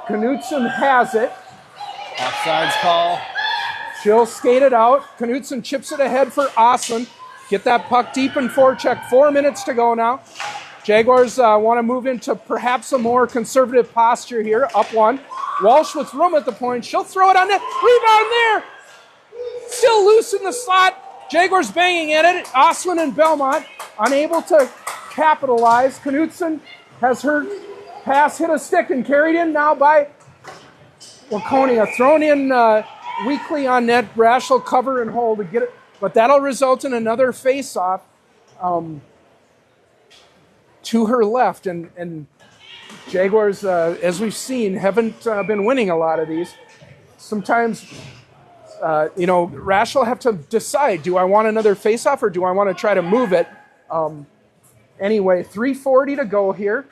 Knutson has it. Offsides call. She'll skate it out. Knutson chips it ahead for Oslin. Get that puck deep in forecheck. 4 minutes to go now. Jaguars want to move into perhaps a more conservative posture here. Up one. Walsh with room at the point. She'll throw it on net. Rebound there. Still loose in the slot. Jaguars banging at it. Oslin and Belmont unable to capitalize. Knutson has her pass hit a stick and carried in now by WACONIA. Thrown in weakly on net. Rash will cover and hold to get it. But that'll result in another face-off to her left. And Jaguars, as we've seen, haven't been winning a lot of these. Sometimes, Rash will have to decide, do I want another face-off or do I want to try to move it? Anyway, 3:40 to go here.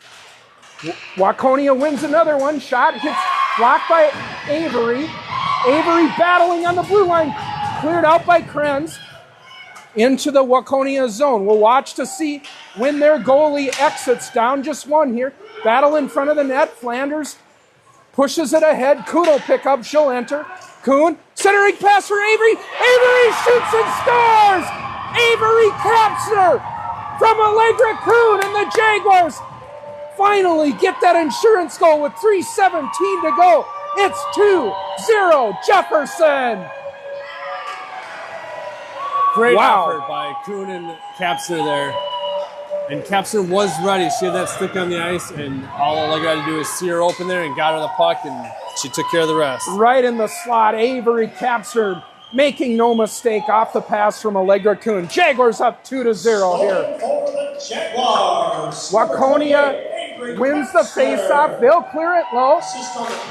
WACONIA wins another one. Shot hits blocked by Avery. Avery battling on the blue line. Cleared out by Krenz into the WACONIA zone. We'll watch to see when their goalie exits. Down just one here. Battle in front of the net. Flanders pushes it ahead. Kuhn will pick up. She'll enter. Kuhn, centering pass for Avery. Avery shoots and scores! Avery Kapsner from Allegra Kuhn, and the Jaguars finally get that insurance goal with 3:17 to go. It's 2-0 Jefferson. Great Wow. effort by Kuhn and Kapsner there. And Kapsner was ready. She had that stick on the ice, and all Allegra had to do is see her open there and got her the puck, and she took care of the rest. Right in the slot, Avery Kapsner making no mistake off the pass from Allegra Kuhn. Jaguars up 2-0 here. WACONIA wins the faceoff. They'll clear it low.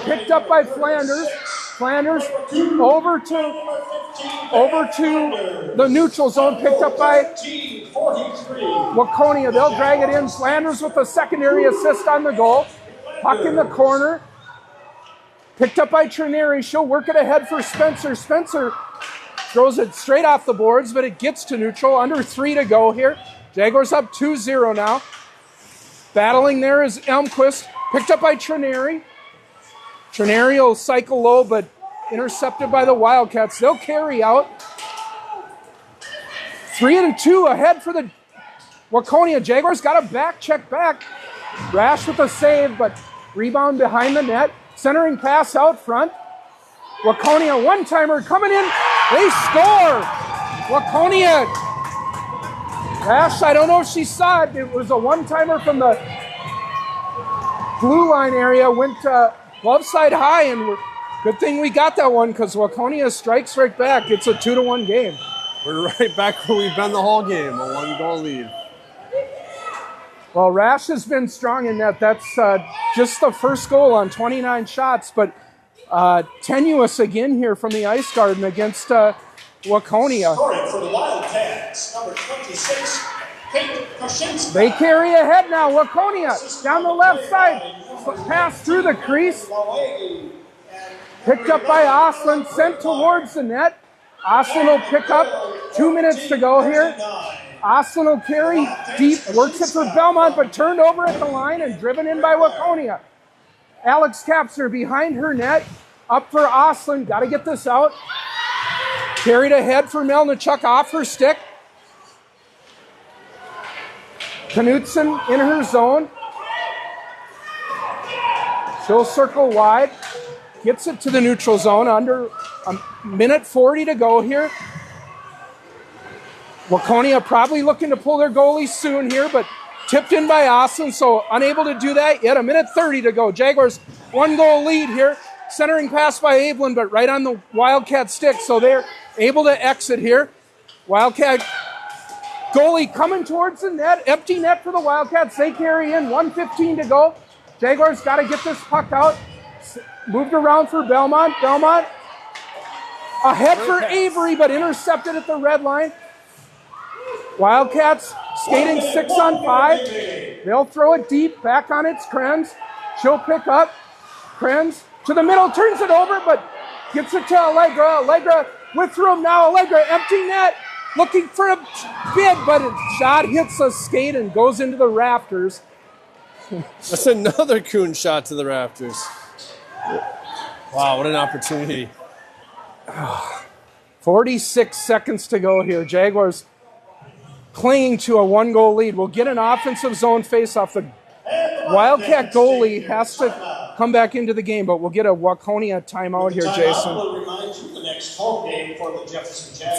Picked up by Flanders. Flanders over to the neutral zone. Picked up by WACONIA. They'll drag it in. Flanders with a secondary assist on the goal. Puck in the corner. Picked up by Trineri. She'll work it ahead for Spencer. Spencer throws it straight off the boards, but it gets to neutral. Under 3 to go here. Jaguars up 2-0 now. Battling there is Elmquist. Picked up by Trineri. Trineri will cycle low, but intercepted by the Wildcats. They'll carry out. 3-2 ahead for the WACONIA. Jaguars got a check back. Rash with a save, but rebound behind the net. Centering pass out front. WACONIA one-timer coming in. They score. WACONIA. Rash, I don't know if she saw it. It was a one-timer from the blue line area. Went glove side high, and good thing we got that one because WACONIA strikes right back. It's a 2-1 game. We're right back where we've been the whole game, a 1-goal lead. Well, Rash has been strong in that. That's just the first goal on 29 shots, but tenuous again here from the Ice Garden against WACONIA. Scoring for the Wildcats, number 26, Kate Kosinski. They carry ahead now. WACONIA down the left side. Pass through the crease. Picked up by Oslin, sent towards the net. Oslin will pick up. 2 minutes to go here. Oslin will carry deep, works it for Belmont, but turned over at the line and driven in by WACONIA. Alex Kapsner behind her net. Up for Oslin. Got to get this out. Carried ahead for Melnichuk off her stick. Knutson in her zone. She'll circle wide. Gets it to the neutral zone. Under a minute 40 to go here. WACONIA probably looking to pull their goalie soon here, but tipped in by Oslin, so unable to do that yet. A minute 30 to go. Jaguars 1-goal lead here. Centering pass by Ablin, but right on the Wildcat stick, so they're able to exit here. Wildcat goalie coming towards the net. Empty net for the Wildcats. They carry in. 1:15 to go. Jaguars got to get this puck out. Moved around for Belmont. Belmont ahead for Avery, but intercepted at the red line. Wildcats skating 6-on-5. They'll throw it deep, back on its Krenz. She'll pick up. Krenz to the middle, turns it over, but gets it to Allegra. Allegra with room now. Allegra, empty net, looking for a bid, but a shot hits a skate and goes into the rafters. That's another Kuhn shot to the rafters. Wow, what an opportunity. 46 seconds to go here. Jaguars clinging to a 1-goal lead. We'll get an offensive zone faceoff. The Wildcat goalie has to come back into the game, but we'll get a Waconia timeout here, Jason.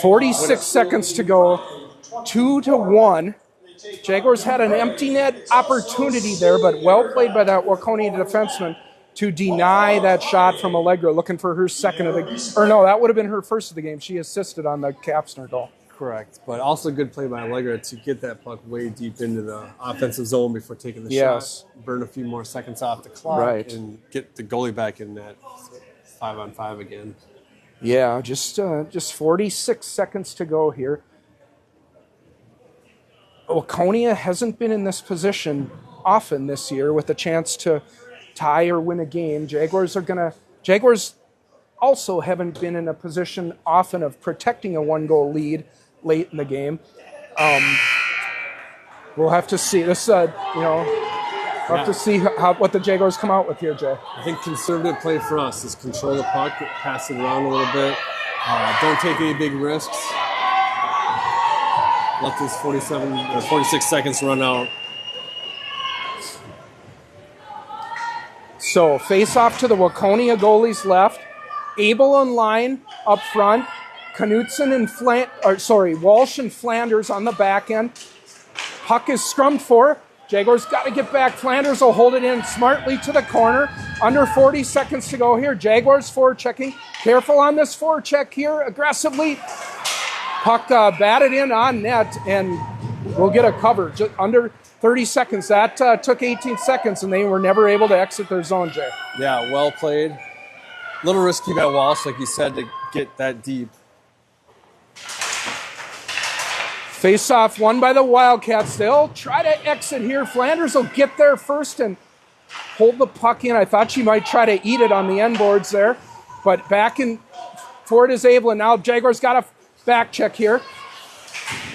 46 seconds to go. 2-1. Jaguars had an empty net opportunity there, but well played by that Waconia defenseman to deny that shot from Allegra, looking for her second of the, or no, that would have been her first of the game. She assisted on the Kapsner goal. Correct, but also good play by Allegra to get that puck way deep into the offensive zone before taking the shot, burn a few more seconds off the clock, and get the goalie back in that 5-on-5 again. Yeah, just 46 seconds to go here. Waconia hasn't been in this position often this year with a chance to tie or win a game. Jaguars also haven't been in a position often of protecting a 1-goal lead late in the game. We'll have to see this. We'll have to see what the Jaguars come out with here, Jay. I think conservative play for us is control the puck, pass it around a little bit. Don't take any big risks. Let this 46 seconds run out. So face off to the Waconia goalies left. Abel on line up front. Knutson and Walsh and Flanders on the back end. Puck is scrummed for. Jaguars got to get back. Flanders will hold it in smartly to the corner. Under 40 seconds to go here. Jaguars forechecking. Careful on this forecheck here. Aggressively. Puck batted in on net, and we'll get a cover. Just under 30 seconds. That took 18 seconds, and they were never able to exit their zone, Jay. Yeah, well played. A little risky by Walsh, like you said, to get that deep. Face-off won by the Wildcats. They'll try to exit here. Flanders will get there first and hold the puck in. I thought she might try to eat it on the end boards there, but back in for it is Abel, and now Jaguars got a back check here.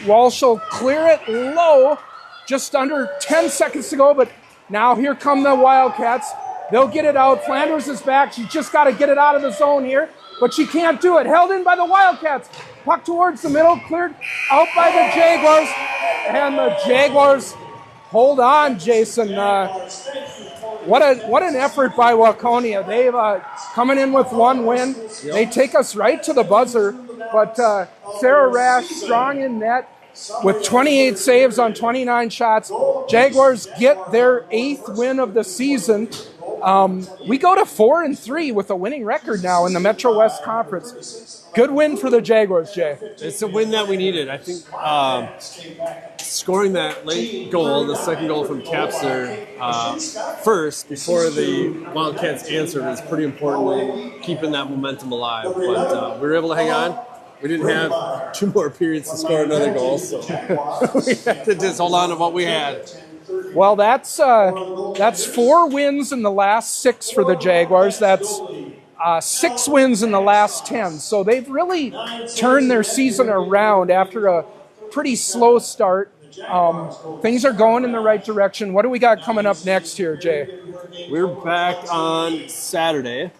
Walsh will clear it low. Just under 10 seconds to go, but now here come the Wildcats. They'll get it out. Flanders is back. She's just got to get it out of the zone here, but she can't do it. Held in by the Wildcats. Puck towards the middle, cleared out by the Jaguars, and the Jaguars hold on, Jason. What an effort by Waconia. They've coming in with one win. They take us right to the buzzer, but Sarah Rash strong in net with 28 saves on 29 shots. Jaguars get their 8th win of the season. We go to 4-3 with a winning record now in the Metro West Conference. Good win for the Jaguars, Jay. It's a win that we needed. I think scoring that late goal, the second goal from Kapsner, first, before the Wildcats answered, is pretty important, keeping that momentum alive. But we were able to hang on. We didn't have 2 more periods to score another goal, so we had to just hold on to what we had. Well, that's 4 wins in the last 6 for the Jaguars. That's 6 wins in the last 10. So they've really turned their season around after a pretty slow start. Things are going in the right direction. What do we got coming up next here, Jay? We're back on Saturday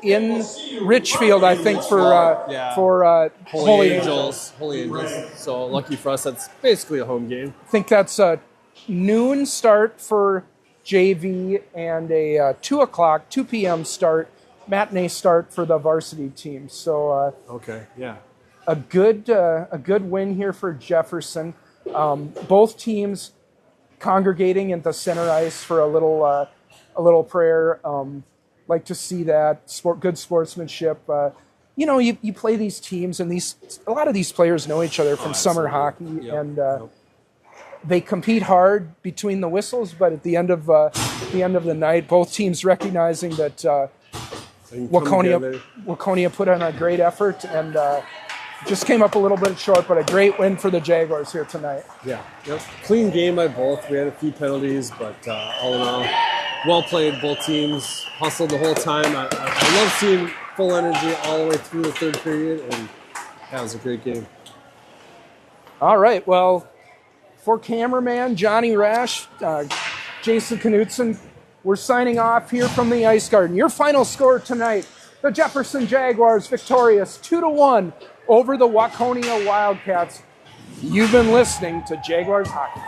in Richfield, I think, for Holy Angels. Holy Angels. So lucky for us, that's basically a home game. I think that's a noon start for JV and a 2 p.m. start, matinee start for the varsity team. So a good win here for Jefferson. Both teams congregating at the center ice for a little prayer. Like to see that good sportsmanship. You play these teams, and a lot of these players know each other from summer hockey, and they compete hard between the whistles. But at the end of the night, both teams recognizing that Waconia put on a great effort, and Just came up a little bit short, but a great win for the Jaguars here tonight. Yeah, yep. Clean game by both. We had a few penalties, but all in all, well played. Both teams hustled the whole time. I love seeing full energy all the way through the third period, and that was a great game. All right, well, for cameraman Johnny Rash, Jason Knutson, we're signing off here from the Ice Garden. Your final score tonight, the Jefferson Jaguars victorious 2-1 over the Waconia Wildcats. You've been listening to Jaguars Hockey.